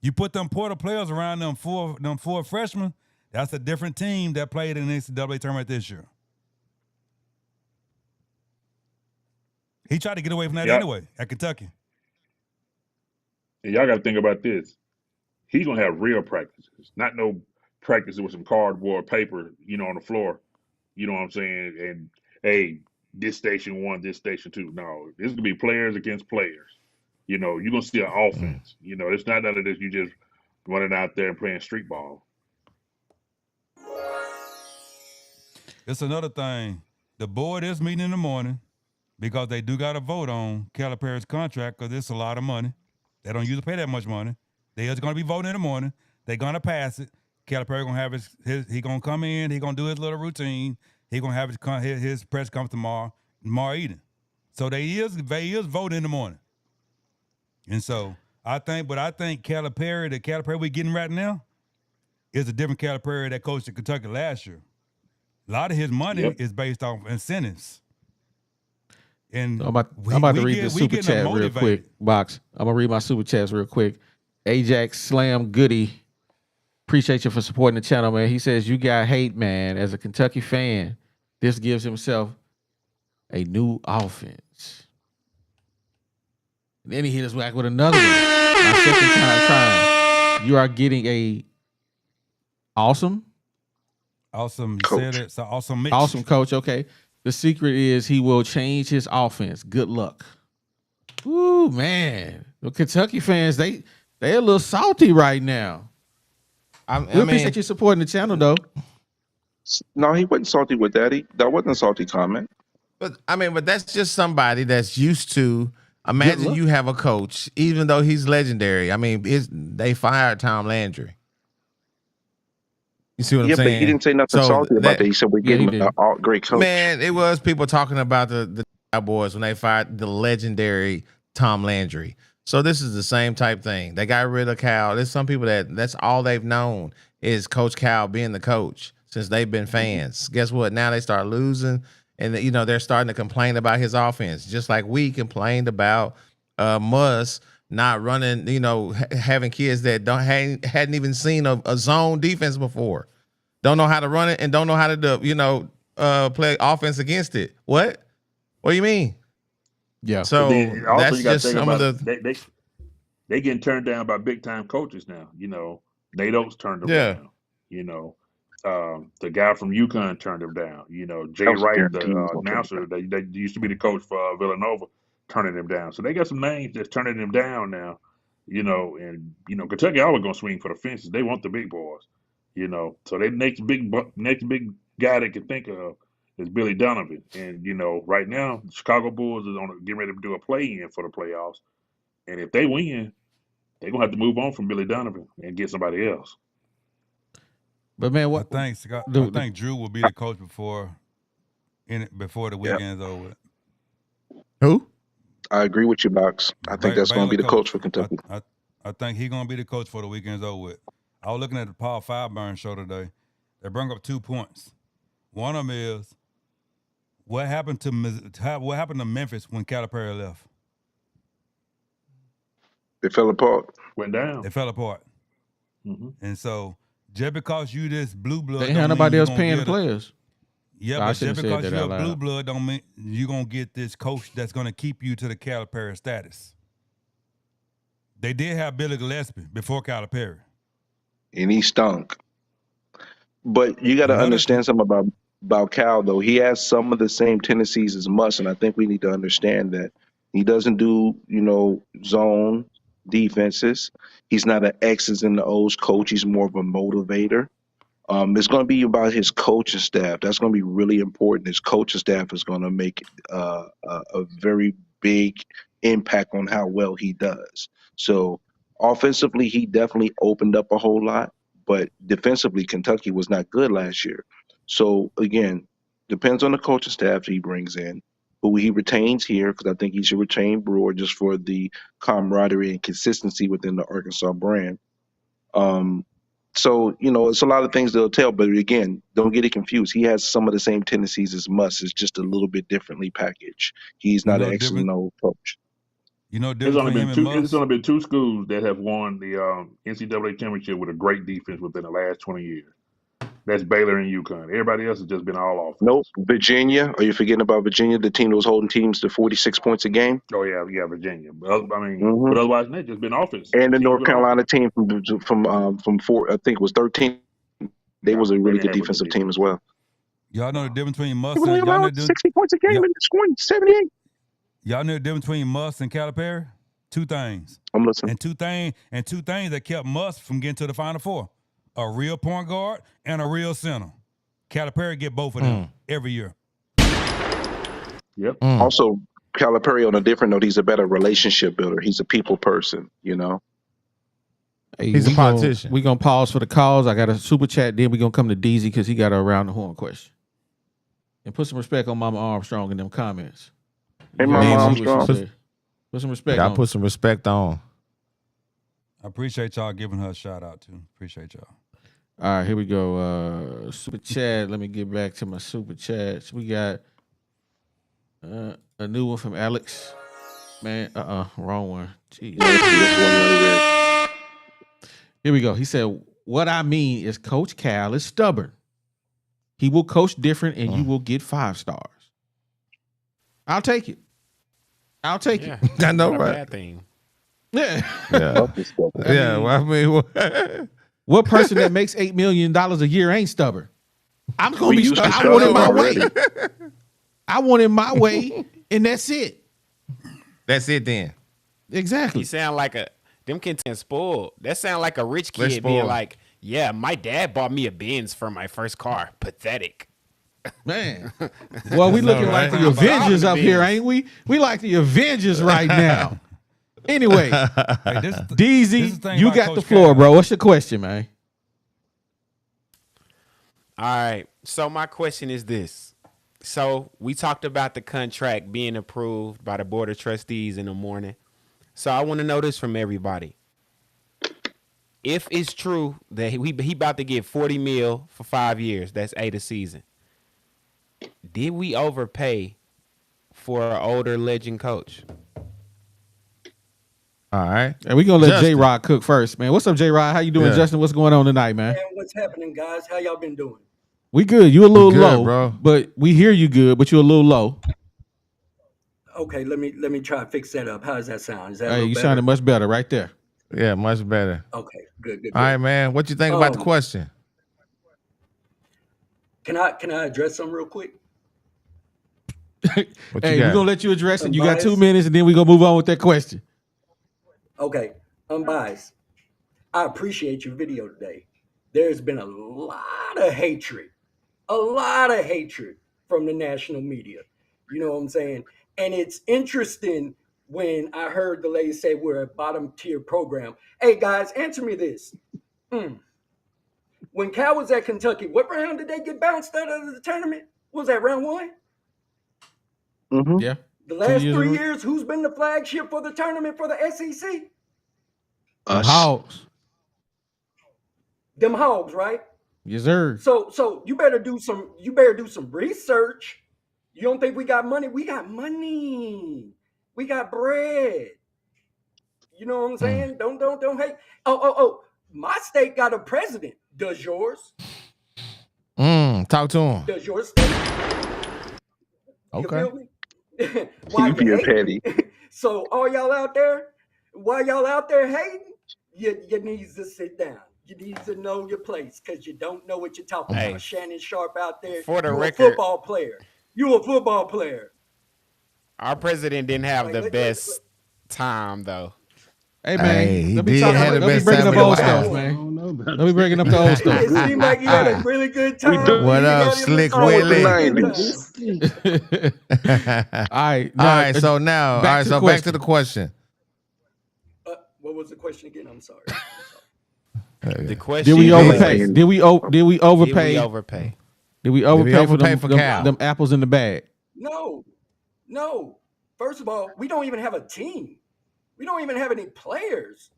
You put them Porter players around them four freshmen, that's a different team that played in the NCAA tournament this year. He tried to get away from that anyway at Kentucky. And y'all got to think about this. He's gonna have real practices, not no practices with some cardboard paper, on the floor. You know what I'm saying? And hey, this station one, this station two. No, this is gonna be players against players. You're gonna see an offense. It's not none of this. You just running out there and playing street ball. It's another thing. The board is meeting in the morning because they do got to vote on Calipari's contract because it's a lot of money. They don't usually pay that much money. They are going to be voting in the morning. They're going to pass it. Calipari going to have he going to come in. He going to do his little routine. He going to have his press conference tomorrow evening. So they is voting in the morning. And so I think Calipari, the Calipari we're getting right now, is a different Calipari that coached at Kentucky last year. A lot of his money is based off incentives. And I'm about to read the super chat real quick. Box. I'm gonna read my super chats real quick. Ajax Slam Goody. Appreciate you for supporting the channel, man. He says, you got hate, man. As a Kentucky fan, this gives himself a new offense. And then he hit us back with another one. My second time trying. You are getting a awesome coach. Said it. So awesome Mitch. Awesome coach. Okay. The secret is he will change his offense. Good luck. Ooh, man. The Kentucky fans, they a little salty right now. We appreciate you supporting the channel, though. No, he wasn't salty with that. That wasn't a salty comment. But that's just somebody that's used to. Imagine you have a coach, even though he's legendary. They fired Tom Landry. You see what I'm saying? But he didn't say nothing salty about that. He said we gave him a great coach. Man, it was people talking about the Cowboys when they fired the legendary Tom Landry. So this is the same type thing. They got rid of Cal. There's some people that's all they've known is Coach Cal being the coach since they've been fans. Guess what? Now they start losing, and they're starting to complain about his offense, just like we complained about Muss not running. Having kids that hadn't even seen a zone defense before, don't know how to run it, and don't know how to play offense against it. What do you mean? Yeah. So that's just some of the they getting turned down by big time coaches now. Nate Oates turned them down. The guy from UConn turned him down. Jay Wright, the announcer, they used to be the coach for Villanova, turning him down. So they got some names that's turning them down now. And Kentucky always gonna swing for the fences. They want the big boys. So they next big guy they can think of is Billy Donovan. And, right now, the Chicago Bulls is getting ready to do a play-in for the playoffs. And if they win, they're going to have to move on from Billy Donovan and get somebody else. But, man, I think Drew will be the coach before the weekend's over. Who? I agree with you, Box. I think that's going to be the coach for Kentucky. I think he's going to be the coach for the weekend's over with. I was looking at the Paul Fireburn show today. They bring up 2 points. One of them is what happened to Memphis when Calipari left. They fell apart. Went down. They fell apart. Mm-hmm. And so just because you this blue blood, they ain't had nobody else paying the players. Yeah, but just because you're a blue blood don't mean you're going to get this coach that's going to keep you to the Calipari status. They did have Billy Gillespie before Calipari. And he stunk. But you got to understand something about Cal, though. He has some of the same tendencies as Muss, and I think we need to understand that. He doesn't do, zone defenses. He's not an X's and the O's coach. He's more of a motivator. It's going to be about his coaching staff. That's going to be really important. His coaching staff is going to make a very big impact on how well he does. So offensively, he definitely opened up a whole lot, but defensively, Kentucky was not good last year. So again, depends on the coaching staff he brings in, who he retains here, because I think he should retain Brewer just for the camaraderie and consistency within the Arkansas brand. So, it's a lot of things they'll tell, but again, don't get it confused. He has some of the same tendencies as Muss. It's just a little bit differently packaged. He's not an X and O coach. There's only been 2 schools that have won the NCAA championship with a great defense within the last 20 years. That's Baylor and UConn. Everybody else has just been all offense. Nope. Virginia. Are you forgetting about Virginia? The team that was holding teams to 46 points a game? Oh, yeah, Virginia. But, but otherwise, they've just been offense. And the North Carolina team from 4, I think it was 13. They was a really good defensive team as well. Y'all know the difference between Muss and 60 points a game and scoring 78. Y'all know the difference between Muss and Calipari? 2 things. I'm listening. And two things that kept Muss from getting to the Final Four: a real point guard and a real center. Calipari get both of them every year. Yep. Also, Calipari, on a different note, he's a better relationship builder. He's a people person, Hey, he's a politician. We're going to pause for the calls. I got a super chat. Then we're going to come to DZ because he got a around the horn question. And put some respect on Mama Armstrong in them comments. Hey, Mama Armstrong. Put some respect on. I put some respect on. I appreciate y'all giving her a shout out too. Appreciate y'all. All right, here we go. Super chat. Let me get back to my super chats. We got a new one from Alex. Man, wrong one. Jeez. Here we go. He said, what I mean is Coach Cal is stubborn. He will coach different and you will get 5 stars. I'll take it. it. I know, right? Bad thing. Yeah. Well, I mean, what person that makes $8 million a year ain't stubborn? I'm going to be stubborn. I want it my way. I want it my way, and that's it. That's it then. Exactly. You sound like them kids spoiled. That sound like a rich kid being like, yeah, my dad bought me a Benz for my first car. Pathetic. Man. Well, we looking like the Avengers up here, ain't we? We like the Avengers right now. Anyway, DZ, you got the floor, bro. What's your question, man? All right. So my question is this. So we talked about the contract being approved by the Board of Trustees in the morning. So I want to know this from everybody. If it's true that he about to get $40 million for 5 years, that's 8 a season. Did we overpay for an older legend coach? All right. And we're going to let J-Rod cook first, man. What's up, J-Rod? How you doing, Justin? What's going on tonight, man? What's happening, guys? How y'all been doing? We good. You a little low, bro. But we hear you good, but you're a little low. Okay, let me try to fix that up. How does that sound? Is that you sounding much better right there. Yeah, much better. Okay, good. All right, man. What you think about the question? Can I address something real quick? Hey, we're gonna let you address it. You got 2 minutes, and then we're gonna move on with that question. Okay, unbiased. I appreciate your video today. There's been a lot of hatred from the national media. You know what I'm saying? And it's interesting when I heard the lady say we're a bottom tier program. Hey guys, answer me this. When Cal was at Kentucky, what round did they get bounced out of the tournament? Was that round one? Mm-hmm. Yeah. The 2 last years 3 ago. years, who's been the flagship for the tournament for the SEC? Them Us. Hogs. Them Hogs, right? Yes, sir. So you better do some research. You don't think we got money? We got money. We got bread. You know what I'm saying? Don't hate. Oh. My state got a president. Does yours? Talk to him. Does your state? You Okay. feel me? Why You you being hating? petty. So all y'all out there, while y'all out there hating, you need to sit down. You need to know your place because you don't know what you're talking Hey, about. Shannon Sharp out there. for the You a record- football player. You a football player. Our president didn't have Like, the let- best time though. Hey man, Hey, he let me did talk. have the Let me best bringing time up in the old White stuff, House. I man. don't know about Let me bringing up the old It stuff. seemed like he had a really good time. do- What He up, got him Slick a really Willie? good Nineties. time. All right. All right, so now, back to the back to the question. What was the question again? I'm sorry. The Did question we is, overpay? is- Did we overpay? Did we overpay? Did we overpay for overpay them, for them, Cal? them apples in the bag? No. First of all, we don't even have a team. We don't even have any players.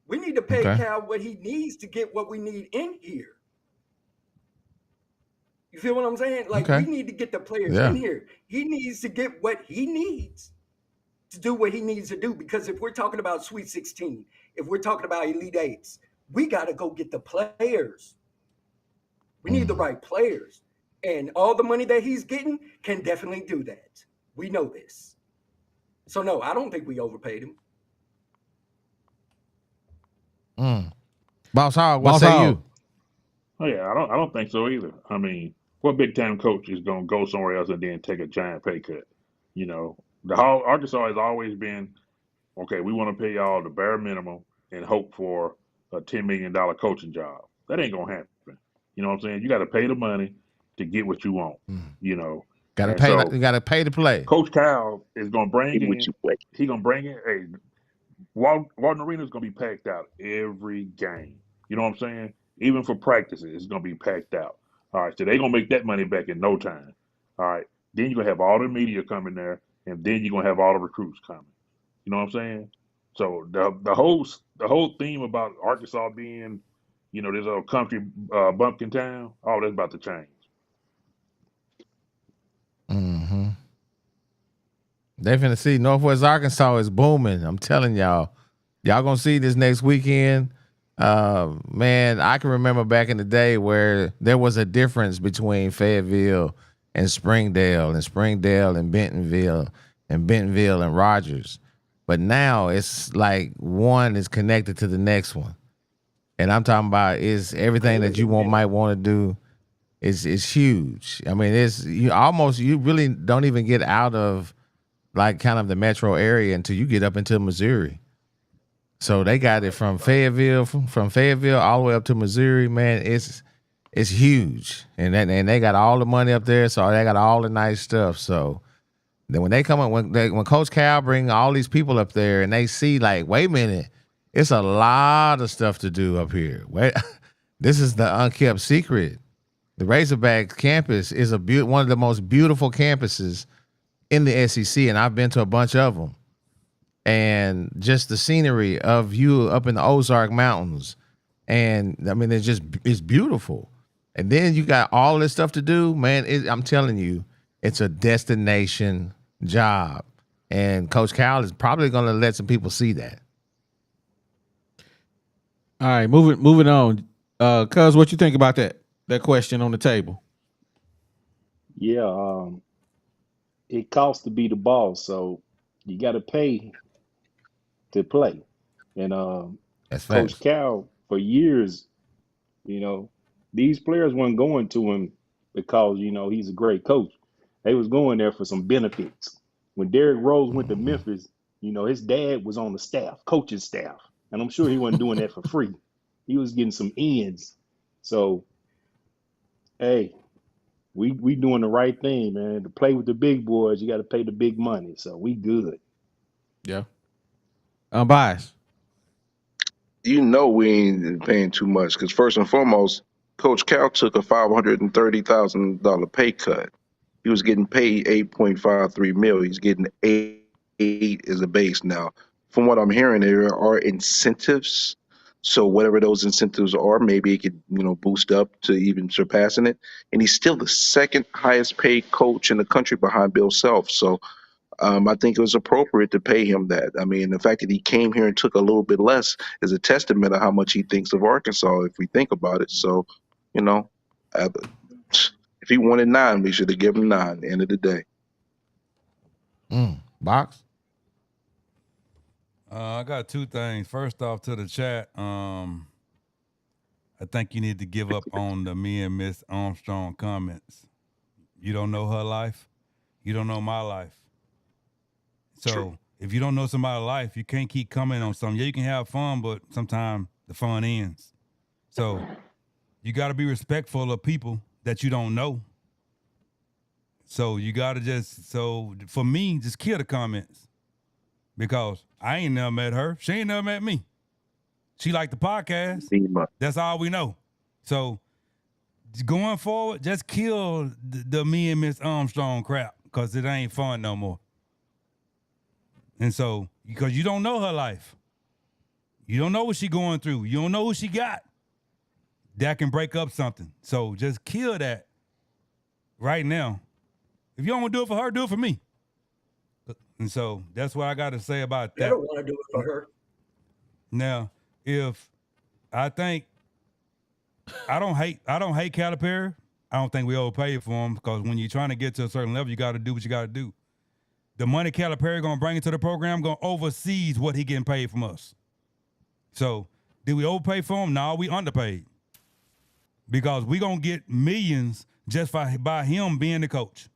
We need to pay Okay. Cal what he needs to get what we need in here. You feel what I'm saying? Like, Okay. we need to get the players Yeah. in here. He needs to get what he needs to do what he needs to do. Because if we're talking about Sweet 16, if we're talking about Elite Eights, we got to go get the players. We need the right players. And all the money that he's getting can definitely do that. We know this. So, no, I don't think we overpaid him. Boss Hog, what Boss say Hog. you? Oh yeah, I don't think so either. I mean, what big time coach is gonna go somewhere else and then take a giant pay cut? You know, the whole Arkansas has always been okay. We want to pay y'all the bare minimum and hope for a $10 million coaching job. That ain't gonna happen. You know what I'm saying? You got to pay the money to get what you want. You know, Gotta and pay. so You gotta pay to play. Coach Cal is gonna bring Give what in. you weigh. He gonna bring in a Walton Arena is gonna be packed out every game. You know what I'm saying? Even for practices, it's gonna be packed out. All right, so they're gonna make that money back in no time. All right, then you're gonna have all the media coming there, and then you're gonna have all the recruits coming. You know what I'm saying? So the whole theme about Arkansas being, this old country bumpkin town, all that's about to change. They finna see Northwest Arkansas is booming. I'm telling y'all. Y'all gonna see this next weekend. Man, I can remember back in the day where there was a difference between Fayetteville and Springdale and Bentonville and Rogers. But now it's like one is connected to the next one. And I'm talking about is everything that you might want to do is huge. I mean, you really don't even get out of like kind of the metro area until you get up into Missouri. So they got it from Fayetteville, from Fayetteville all the way up to Missouri. Man, it's huge, and they got all the money up there, so they got all the nice stuff. So then when they come up, when Coach Cal bring all these people up there, and they see like, wait a minute, it's a lot of stuff to do up here. Wait, this is the unkept secret. The Razorbacks campus is one of the most beautiful campuses in the SEC, and I've been to a bunch of them. And just the scenery of you up in the Ozark Mountains, and I mean, it's beautiful. And then you got all this stuff to do, man. I'm telling you, it's a destination job, and Coach Cal is probably going to let some people see that. All right, moving on. Cuz, what you think about that question on the table? Yeah, it costs to be the boss, so you got to pay to play. And That's Coach facts. Cal, for years, these players weren't going to him because he's a great coach. They was going there for some benefits. When Derrick Rose went to Memphis, his dad was on the staff, coaching staff, and I'm sure he wasn't doing that for free. He was getting some ends. So, hey, We doing the right thing, man. To play with the big boys, you got to pay the big money. So we good. Yeah. Unbiased. We ain't paying too much because first and foremost, Coach Cal took a $530,000 pay cut. He was getting paid 8.53 mil. He's getting eight as a base now. From what I'm hearing, there are incentives. So whatever those incentives are, maybe it could boost up to even surpassing it. And he's still the second highest paid coach in the country behind Bill Self. So I think it was appropriate to pay him that. I mean, the fact that he came here and took a little bit less is a testament of how much he thinks of Arkansas, if we think about it. So, uh, if he wanted 9, we should have given him 9 at the end of the day. Box. I got 2 things. First off, to the chat, I think you need to give up on the me and Miss Armstrong comments. You don't know her life. You don't know my life. So if you don't know somebody's life, you can't keep commenting on something. Yeah, you can have fun, but sometimes the fun ends. So you got to be respectful of people that you don't know. So you got to for me, just kill the comments. Because I ain't never met her. She ain't never met me. She liked the podcast. That's all we know. So going forward, just kill the me and Miss Armstrong crap because it ain't fun no more. And so, because you don't know her life. You don't know what she going through. You don't know who she got. That can break up something. So just kill that right now. If you don't want to do it for her, do it for me. And so that's what I got to say about that. I don't want to do it for her. Now, if I think I don't hate Calipari. I don't think we overpay for him because when you're trying to get to a certain level, you got to do what you got to do. The money Calipari gonna bring into the program gonna oversees what he getting paid from us. So, did we overpay for him? No, we underpaid because we gonna get millions just by him being the coach.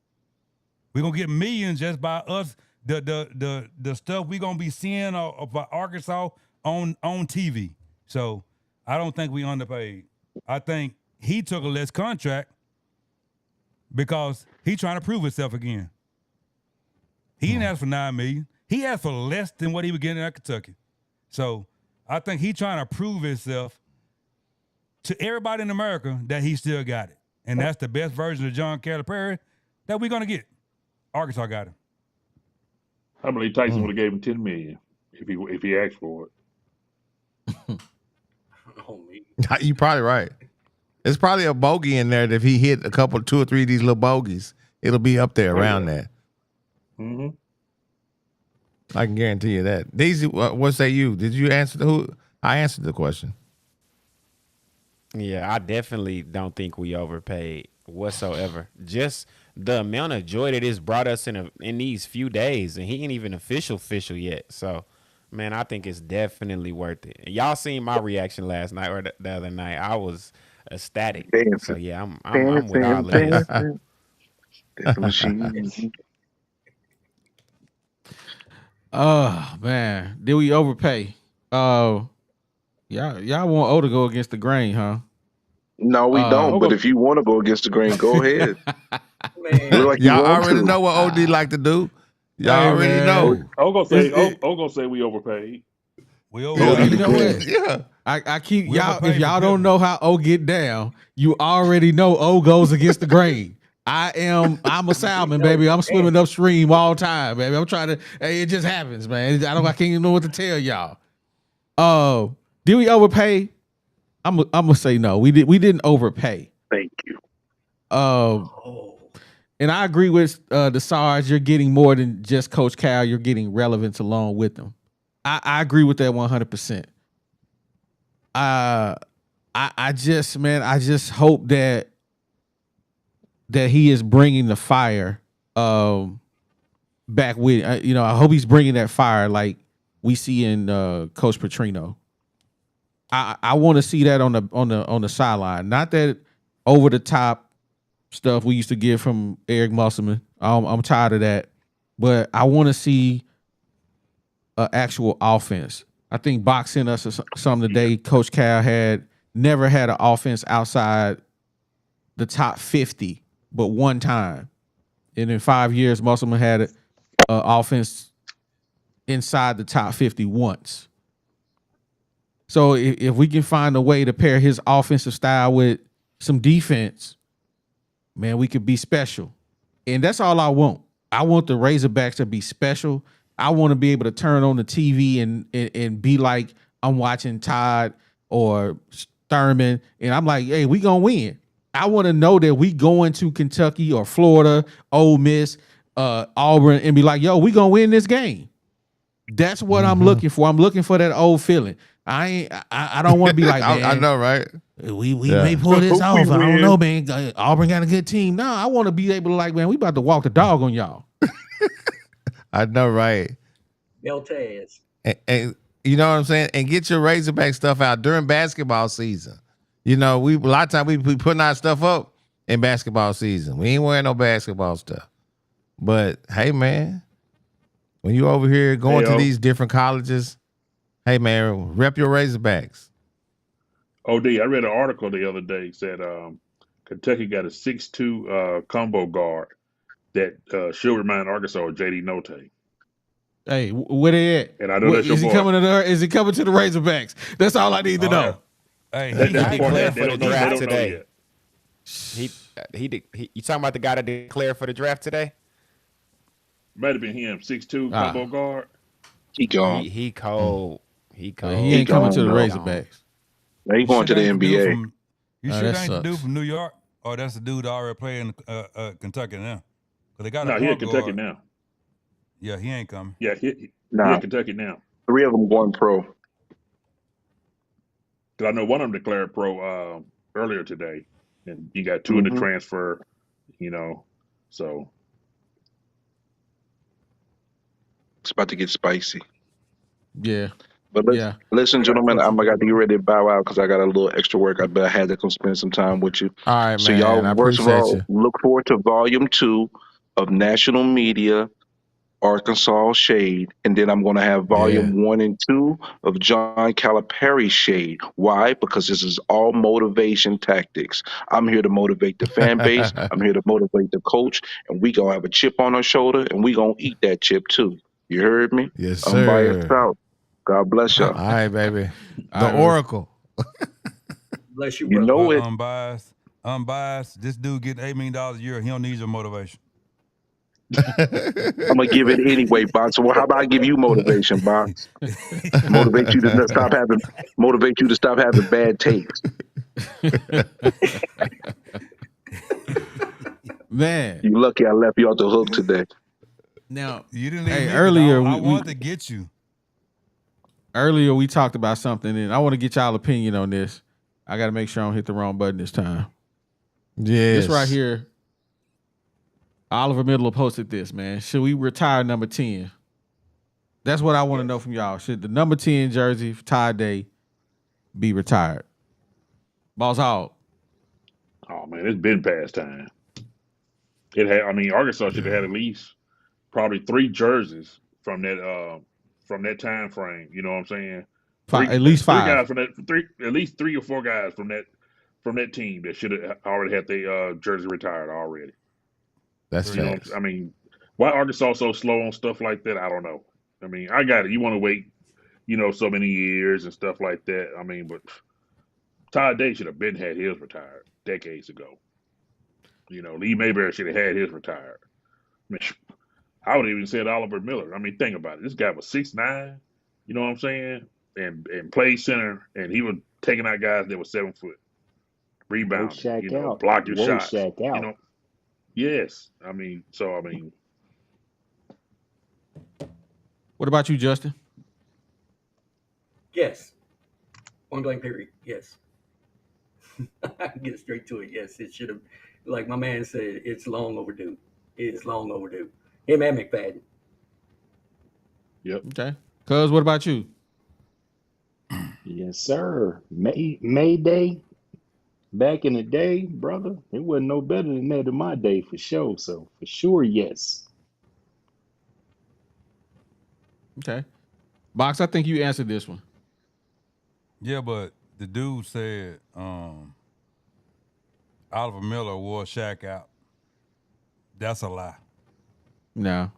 We gonna get millions just by us. The stuff we gonna be seeing about Arkansas on TV. So I don't think we underpaid. I think he took a less contract because he trying to prove himself again. He didn't ask for $9 million. He asked for less than what he was getting at Kentucky. So I think he trying to prove himself to everybody in America that he still got it. And that's the best version of John Calipari that we're gonna get. Arkansas got him. I believe Tyson would have gave him $10 million if he asked for it. Oh, me. You're probably right. There's probably a bogey in there that if he hit 2 or 3 of these little bogeys, it'll be up there around that. Mm-hmm. I can guarantee you that. Daisy, what say you? Did you answer who? I answered the question. Yeah, I definitely don't think we overpaid whatsoever. Just the amount of joy that it's brought us in these few days, and he ain't even official yet. So, man, I think it's definitely worth it. And y'all seen my reaction last night or the other night. I was ecstatic. So yeah, I'm with all of this. Oh man, did we overpay? Y'all want O to go against the grain, huh? No, we don't. But if you want to go against the grain, go ahead. Like y'all already know what OD like to do. Y'all already know. I'm gonna say we overpaid. We overpaid. You know what? Yeah. I keep y'all. If y'all don't know how O get down, you already know O goes against the grain. I'm a salmon, baby. I'm swimming upstream all the time, baby. I'm trying to. Hey, it just happens, man. I can't even know what to tell y'all. Did we overpay? I'm gonna say no. We didn't overpay. Thank you. And I agree with the Sarge. You're getting more than just Coach Cal. You're getting relevance along with them. I agree with that 100%. I just hope that he is bringing the fire back with. I hope he's bringing that fire like we see in Coach Petrino. I want to see that on the sideline, not that over the top stuff we used to get from Eric Musselman. I'm tired of that, but I want to see an actual offense. I think Box sent us something today. Coach Cal had never had an offense outside the top 50 but one time. And in 5 years, Musselman had an offense inside the top 50 once. So if we can find a way to pair his offensive style with some defense, man, we could be special. And that's all I want. I want the Razorbacks to be special. I want to be able to turn on the TV and be like I'm watching Todd or Thurman, and I'm like, hey, we gonna win. I want to know that we going to Kentucky or Florida, Ole Miss, Auburn, and be like, yo, we gonna win this game. That's what I'm looking for. I'm looking for that old feeling. I don't want to be like, man, I know, right? We may pull this off. I don't know, man. Auburn got a good team. No, I want to be able to like, man, we about to walk the dog on y'all. I know, right? Beltez. And you know what I'm saying? And get your Razorback stuff out during basketball season. You know, a lot of times we putting our stuff up in basketball season. We ain't wearing no basketball stuff. But hey, man, when you over here going to these different colleges, hey man, rep your Razorbacks. OD, I read an article the other day said Kentucky got a 6'2" combo guard that should remind Arkansas of JD Notae. Hey, where they at? And I know that's your is he boy. coming to the? Is he coming to the Razorbacks? That's all I need to know. Hey, He he declared They for the don't know draft today. yet. He you talking about the guy that declared for the draft today? Might have been him, 6'2" combo guard. He gone. He cold. He cold. He ain't coming to the gone, Razorbacks. Now he going to the NBA. You Oh, sure that ain't the dude sucks. from New York? Or that's the dude that already playing Kentucky now? Because they got No, a he point at Kentucky guard. now. Yeah, he ain't coming. Yeah, he Nah, at Kentucky now. 3 of them going pro. Because I know one of them declared pro earlier today, and you got 2 in the transfer. You know, so It's about to get spicy. Yeah. But Yeah. listen, gentlemen, I'm going to get ready to bow out because I got a little extra work. I bet I had to come spend some time with you. All right, So man. y'all, I first of appreciate all, you. look forward to volume 2 of National Media Arkansas Shade, and then I'm going to have volume 1 and 2 of John Calipari Shade. Why? Because this is all motivation tactics. I'm here to motivate the fan base. I'm here to motivate the coach, and we gonna have a chip on our shoulder, and we gonna eat that chip too. You heard me? Yes, Unbiased sir. South. God bless y'all. All right, baby. All The right, Oracle. Bless you, You brother. know Well, it. unbiased. This dude getting $8 million a year. He don't need your motivation. I'm gonna give it anyway, Bob. So how about I give you motivation, Bob? Motivate you to stop having bad takes. Man. You lucky I left you off the hook today. Now, You didn't hey, leave me, 'cause earlier I we wanted to get you. earlier we talked about something, and I want to get y'all opinion on this. I got to make sure I don't hit the wrong button this time. Yes. This right here, Oliver Middle posted this, man. Should we retire number 10? That's what I want to know from y'all. Should the number 10 jersey for tie day be retired? Balls out. oh man, it's been past time. It had. I mean, Arkansas should have had at least probably 3 jerseys from that time frame. You know what I'm saying? At least 3 5. guys from that. At least 3 or 4 guys from that team that should have already had their jersey retired already. That's You know, facts. I mean, why Arkansas so slow on stuff like that? I don't know. I mean, I got it. You want to wait, so many years and stuff like that. I mean, but Todd Day should have been had his retired decades ago. Lee Mayberry should have had his retired. I mean, I would even said Oliver Miller. I mean, think about it. This guy was 6'9", you know what I'm saying, and played center, and he was taking out guys that were 7 foot, rebounding, Shaq out. blocking Whoa, shots, Shaq out. Yes, I mean, so I mean, What about you, Justin? Yes. Point blank period. Yes. I can get straight to it. Yes, it should have. Like my man said, it's long overdue. It is long overdue. Him and McFadden. yep. Okay. Cuz, what about you? Yes, sir. May Day, back in the day, brother, it wasn't no better than that in my day for sure. So for sure, yes. Okay. Box, I think you answered this one. Yeah, but the dude said Oliver Miller wore Shaq out. That's a lie. No.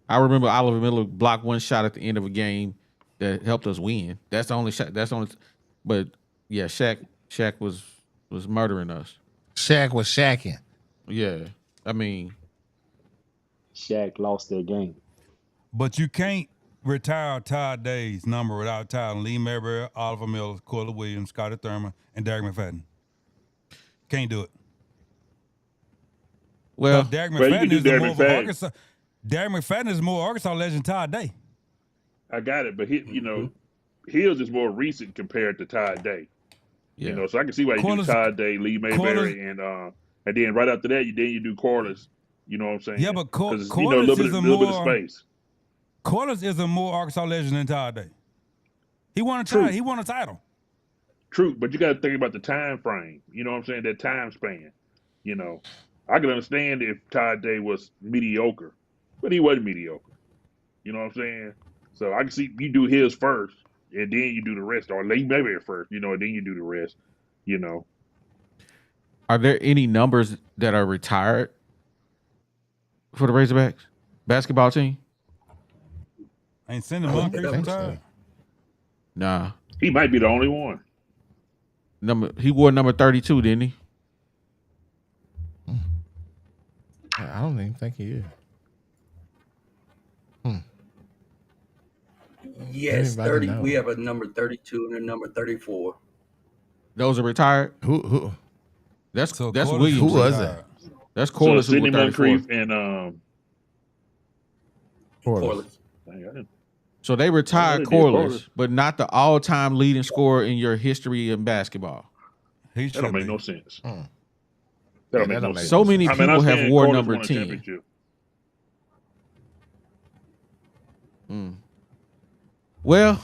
I remember Oliver Miller blocked one shot at the end of a game that helped us win. That's the only shot. That's the only. But yeah, Shaq was murdering us. Shaq was shacking. Yeah, I mean, Shaq lost that game. But you can't retire Todd Day's number without retiring Lee Mayberry, Oliver Miller, Corley Williams, Scotty Thurman, and Derek McFadden. Can't do it. well, Derek Well, you can McFadden do is Derek more of McFadden. Arkansas. Derek McFadden is more Arkansas legend Todd Day. I got it, but Hills is more recent compared to Todd Day. yeah. So I can see why you Corliss- do Todd Day, Lee Mayberry, and then right after that, you do Corliss. You know what I'm saying? Yeah, but because a Corliss little is a bit of more- space. Corliss is a more Arkansas legend than Todd Day. He won a True. title. He won a title. True, but you got to think about the time frame. You know what I'm saying? That time span. I can understand if Todd Day was mediocre, but he wasn't mediocre. You know what I'm saying? So I can see you do his first, and then you do the rest, or Lee Mayberry first. And then you do the rest. Are there any numbers that are retired for the Razorbacks basketball team? Ain't sending Moncrief think so. retired. Nah. He might be the only one. He wore number 32, didn't he? I don't even think he is. Yes, Anybody 30. know? We have a number 32 and a number 34. Those are retired. Who? That's Corliss Williams. Who was retired. it? That's So Corliss who Sidney was 34. Moncrief and Corliss. dang, I didn't- So they retired did Corliss, Corliss. but not the all-time leading scorer in your history in basketball. He that should don't make be. no sense. Mm. That Yeah, don't make that no don't make sense. So many I mean, people I have understand wore Corliss number won a 10. championship. Well,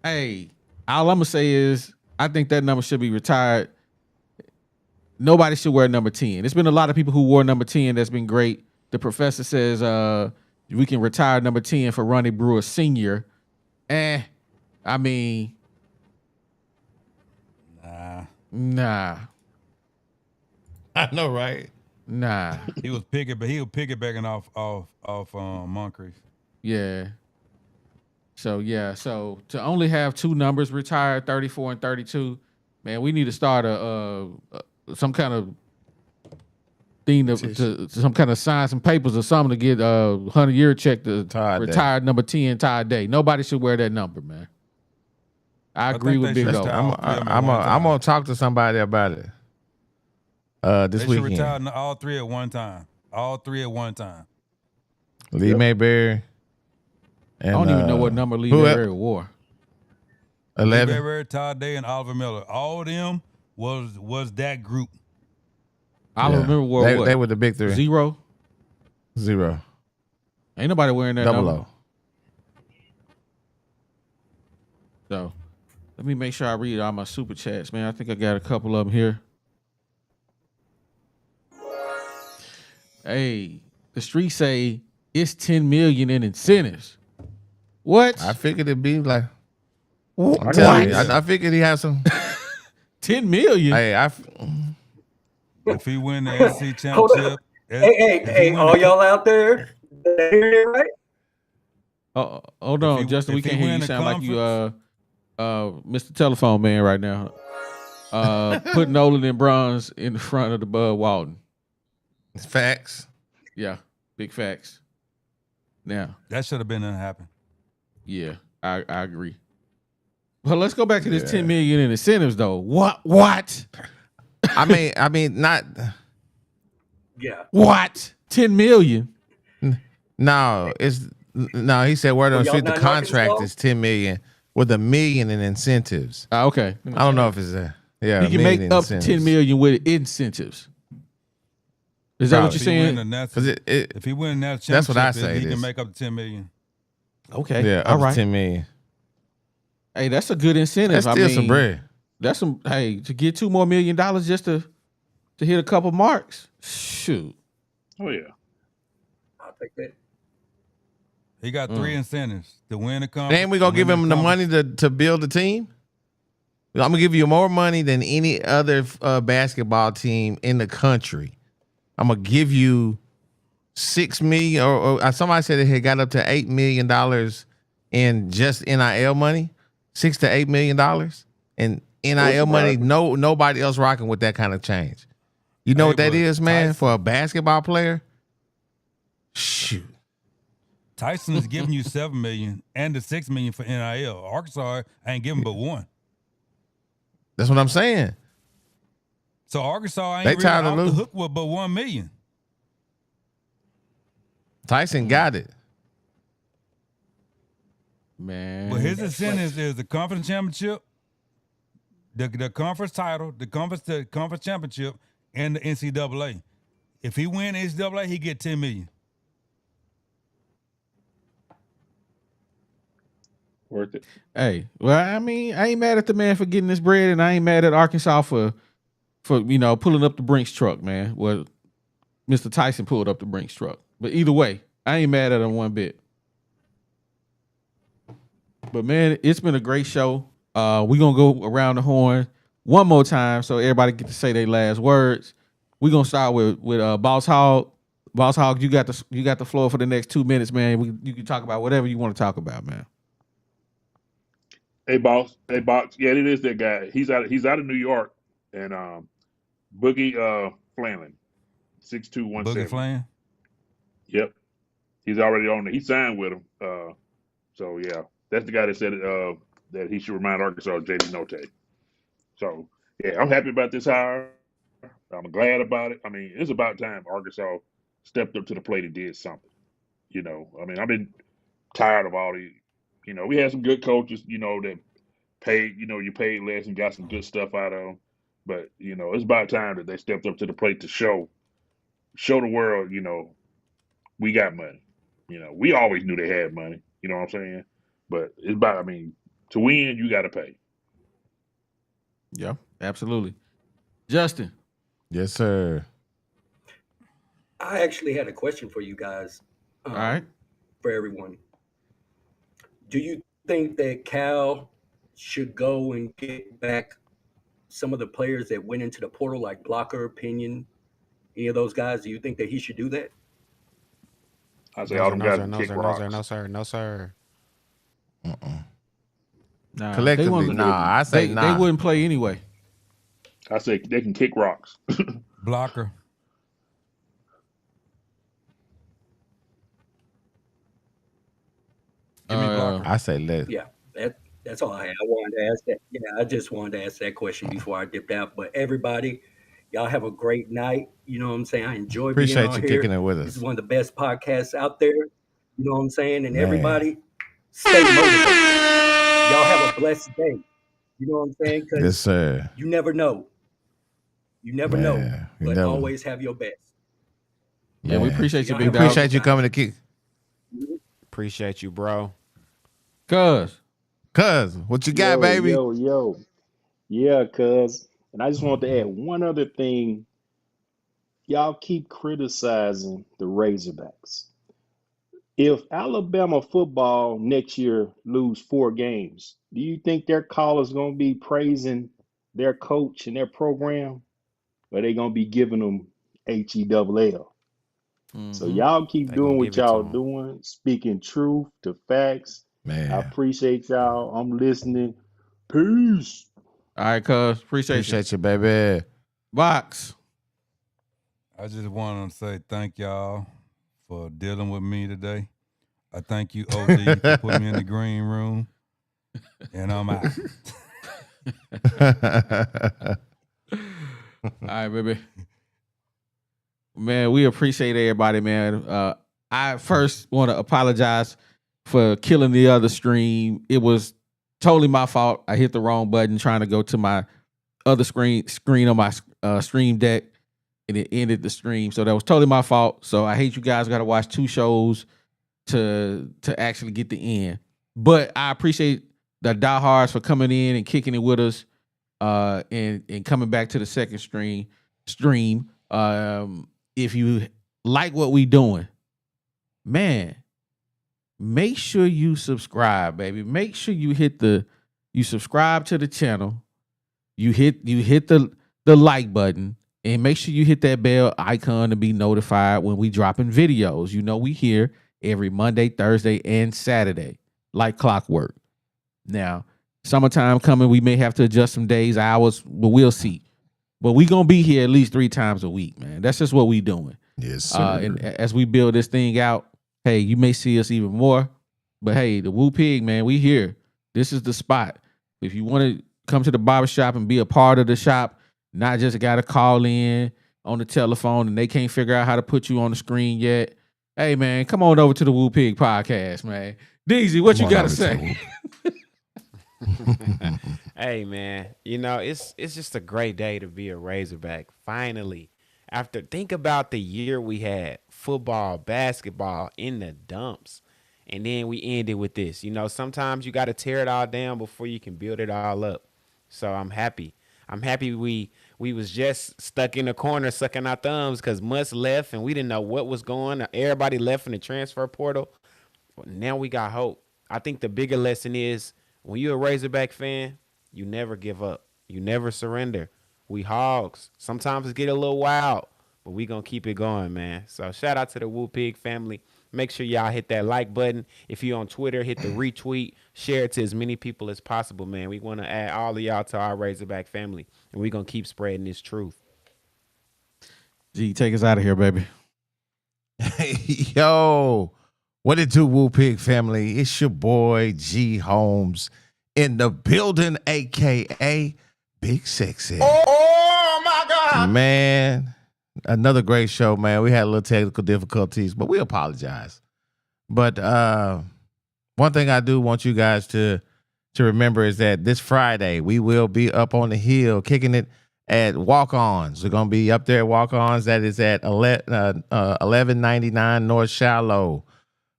hey, all I'm gonna say is I think that number should be retired. Nobody should wear number 10. There's been a lot of people who wore number 10 that's been great. The professor says we can retire number 10 for Ronnie Brewer Sr. I mean, nah. I know, right? Nah. He was piggybacking off Moncrief. Yeah. So to only have two numbers retired, 34 and 32, man, we need to start some kind of thing to some kind of sign some papers or something to get 100-year check to Todd Day. retired number 10 Todd Day. Nobody should wear that number, man. I agree think with they Big should O. start- I'm gonna talk to somebody about it. This They should weekend. retire all three at one time. All three at one time. Lee Mayberry. I And, don't even know what number Lee who Mayberry wore. 11. Mayberry, Todd Day, and Oliver Miller. All of them was that group. I don't remember wore they, what. They were the big three. 0. Ain't nobody wearing that Double number. O. So let me make sure I read all my super chats, man. I think I got a couple of them here. Hey, the streets say it's 10 million in incentives. What? I figured it'd be like. What? I'm telling you, I figured he had some. 10 million? Hey, If he win the SEC Hold on. championship, Hey, all y'all out there, they hear it right? Hold on, he- Justin. We if he can't hear you. win You the sound like you Mr. Telephone Man right now. Put Nolan and Bronze in the front of the Bud Walton. facts. Yeah, big facts. Now, that should have been to happen. yeah, I agree. Well, let's go back to this 10 million in incentives, though. What? I mean, not. Yeah. What? 10 million? No, he said word on the y'all street, the not in contract Arkansas? is 10 million with $1 million in incentives. Okay. I don't know if it's that. Yeah, He $1 can million make in up incentives. 10 million with incentives. Is that what you're Probably. If he win saying? the national- 'Cause if he win that championship, That's what I say he it can is. make up to 10 million. Okay. Yeah, All up right. to 10 million. Hey, that's a good incentive. That's still some bread. That's some. Hey, to get $2 more million just to hit a couple marks. Shoot. Oh yeah. I'll take that. He got 3 incentives to win the conference. Then we gonna give him the money to build the team. I'm gonna give you more money than any other basketball team in the country. I'm gonna give you $6 million, or somebody said it had got up to $8 million in just NIL money, $6 to $8 million in NIL money. Nobody else rocking with that kind of change. You know what that is, man, for a basketball player? Shoot. Tyson is giving you $7 million and the $6 million for NIL. Arkansas ain't giving but one. That's what I'm saying. So Arkansas ain't They really tired of off the losing. hook with but $1 million. Tyson got it. Man. But his incentives is the conference championship, the conference title, the conference championship, and the NCAA. If he win NCAA, he get $10 million. Worth it. Hey, well, I mean, I ain't mad at the man for getting this bread, and I ain't mad at Arkansas for pulling up the Brinks truck, man. Well, Mr. Tyson pulled up the Brinks truck. But either way, I ain't mad at him one bit. But man, it's been a great show. We're gonna go around the horn one more time so everybody get to say their last words. We're gonna start with Boss Hog. Boss Hog, you got the floor for the next 2 minutes, man. You can talk about whatever you want to talk about, man. Hey, boss. Yeah, it is that guy. He's out of New York, and Boogie Flanlin, 6217. Boogie Flan? Yep, he's already on it. He signed with him. So yeah, that's the guy that said that he should remind Arkansas of JD Notae. So yeah, I'm happy about this hire. I'm glad about it. I mean, it's about time Arkansas stepped up to the plate and did something. I mean, I've been tired of all these. We had some good coaches, that paid, you paid less and got some good stuff out of them. But, it's about time that they stepped up to the plate to show the world, we got money. We always knew they had money. You know what I'm saying? But it's about, I mean, to win, you got to pay. Yeah, absolutely. Justin. Yes, sir. I actually had a question for you guys. All right. For everyone. Do you think that Cal should go and get back some of the players that went into the portal, like Blocker, Pinion, any of those guys? Do you think that he should do that? I say all them guys can kick rocks. No, sir. Nah, Collectively, I say they wouldn't play anyway. I say they can kick rocks. Blocker. Give me Blocker. I say let. Yeah, that's all I had. I wanted to ask that. Yeah, I just wanted to ask that question before I dipped out. But everybody, y'all have a great night. You know what I'm saying? I enjoy Appreciate being on you here. kicking it with us. This is one of the best podcasts out there. You know what I'm saying? And everybody, stay motivated. Y'all have a blessed day. You know what I'm saying? Yes, sir. You never know. You never know. But always have your best. Yeah, we appreciate you, We big dog. appreciate you coming to kick. Appreciate you, bro. Cuz, what you got, baby? Yo. Yeah, cuz. And I just want to add one other thing. Y'all keep criticizing the Razorbacks. If Alabama football next year lose 4 games, do you think their callers going to be praising their coach and their program? Or they going to be giving them HELL? So y'all keep doing what y'all doing, speaking truth to facts. Man. I appreciate y'all. I'm listening. Peace. all right, cuz. Appreciate you, baby. Box. I just want to say thank y'all for dealing with me today. I thank you, OD, for putting me in the green room. And I'm out. All right, baby. Man, we appreciate everybody, man. I first want to apologize for killing the other stream. It was totally my fault. I hit the wrong button trying to go to my other screen on my stream deck, and it ended the stream. So that was totally my fault. So I hate you guys got to watch 2 shows to actually get the end. But I appreciate the diehards for coming in and kicking it with us, and coming back to the second stream. If you like what we doing, man, make sure you subscribe, baby. Make sure you subscribe to the channel. You hit the like button, And make sure you hit that bell icon to be notified when we dropping videos. You know we here every Monday, Thursday, and Saturday, like clockwork. Now, summertime coming, we may have to adjust some days, hours, but we'll see. But we gonna be here at least 3 times a week, man. That's just what we doing. Yes, sir. And as we build this thing out, hey, you may see us even more. But hey, the Woo Pig, man, we here. This is the spot. If you want to come to the barbershop and be a part of the shop, not just got to call in on the telephone and they can't figure out how to put you on the screen yet. Hey, man, come on over to the Woo Pig podcast, man. Deezy, what you got to say? Hey, man, you know, it's just a great day to be a Razorback. Finally, after think about the year we had, football, basketball in the dumps. And then we ended with this. You know, sometimes you got to tear it all down before you can build it all up. So I'm happy. I'm happy we was just stuck in the corner sucking our thumbs because Muss left and we didn't know what was going on. Everybody left in the transfer portal. But now we got hope. I think the bigger lesson is when you're a Razorback fan, you never give up. You never surrender. We hogs. Sometimes it get a little wild, but we going to keep it going, man. So shout out to the Woo Pig family. Make sure y'all hit that like button. If you're on Twitter, hit the retweet. Share it to as many people as possible, man. We want to add all of y'all to our Razorback family, and we're going to keep spreading this truth. G, take us out of here, baby. Hey, yo, what it do, Woo Pig family? It's your boy, G Holmes, in the building, a.k.a. Big Sexy. Oh my God. Man, another great show, man. We had a little technical difficulties, but we apologize. But one thing I do want you guys to remember is that this Friday we will be up on the hill kicking it at Walk-Ons. We're going to be up there at Walk-Ons. That is at 1199 North Shallow,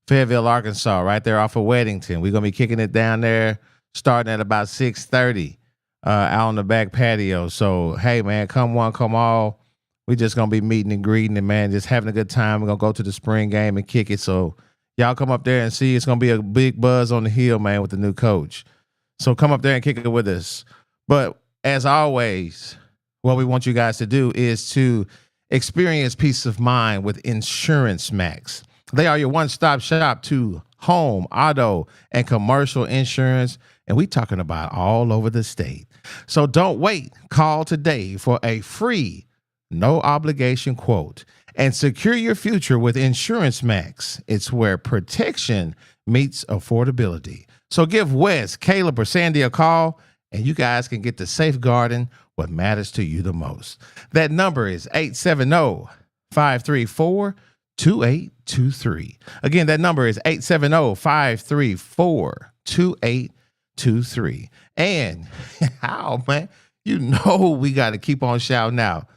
Fayetteville, Arkansas, right there off of Weddington. We're going to be kicking it down there starting at about 6:30 out on the back patio. So, hey, man, come one, come all. We just going to be meeting and greeting and, man, just having a good time. We're going to go to the spring game and kick it. So y'all come up there and see. It's going to be a big buzz on the hill, man, with the new coach. So come up there and kick it with us. But as always, what we want you guys to do is to experience peace of mind with Insurance Max. They are your one-stop shop to home, auto, and commercial insurance. And we talking about all over the state. So don't wait. Call today for a free no obligation quote and secure your future with Insurance Max. It's where protection meets affordability. So give Wes, Caleb, or Sandy a call and you guys can get to safeguarding what matters to you the most. That number is 870-534-2823. Again, that number is 870-534-2823. And how, man, you know we got to keep on shouting out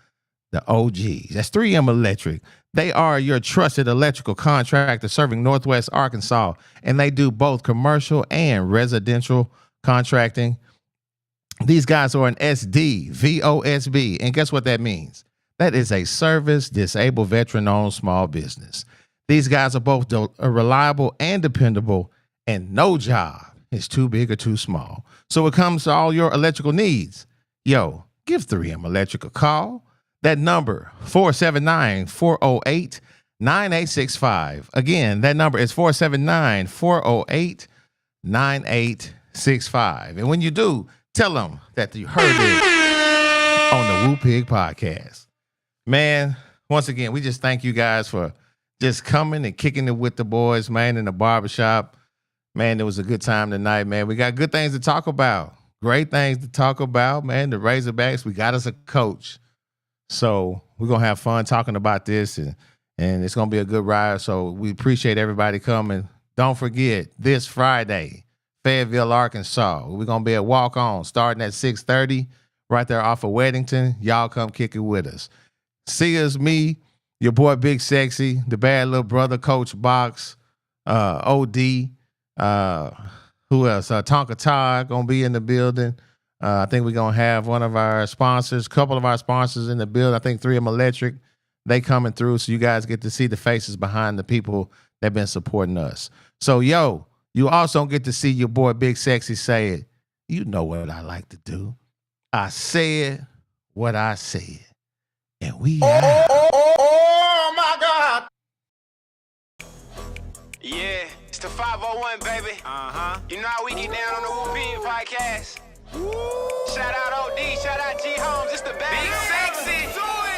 the OGs. That's 3M Electric. They are your trusted electrical contractor serving Northwest Arkansas, and they do both commercial and residential contracting. These guys are an SDVOSB, and guess what that means? That is a service disabled veteran-owned small business. These guys are both reliable and dependable, and no job is too big or too small. So when it comes to all your electrical needs, yo, give 3M Electric a call. That number, 479-408-9865. Again, that number is 479-408-9865. And when you do, tell them that you heard it on the Woo Pig podcast. Man, once again, we just thank you guys for just coming and kicking it with the boys, man, in the barbershop. Man, it was a good time tonight, man. We got good things to talk about. Great things to talk about, man. The Razorbacks, we got us a coach. So we're going to have fun talking about this, and it's going to be a good ride. So we appreciate everybody coming. Don't forget, this Friday, Fayetteville, Arkansas, we're going to be at Walk-On starting at 6:30 right there off of Weddington. Y'all come kick it with us. See us, me, your boy Big Sexy, the bad little brother, Coach Box, OD, who else? Tonka Todd going to be in the building. I think we're going to have one of our sponsors, a couple of our sponsors in the building. I think 3M Electric, they coming through. So you guys get to see the faces behind the people that have been supporting us. So, yo, you also get to see your boy Big Sexy say it. You know what I like to do. I said what I said. And we Oh my God. Yeah, it's the 501, baby. You know how we get down on the Whoopin podcast? Shout out OD, shout out G Holmes, it's the bag. Big sexy.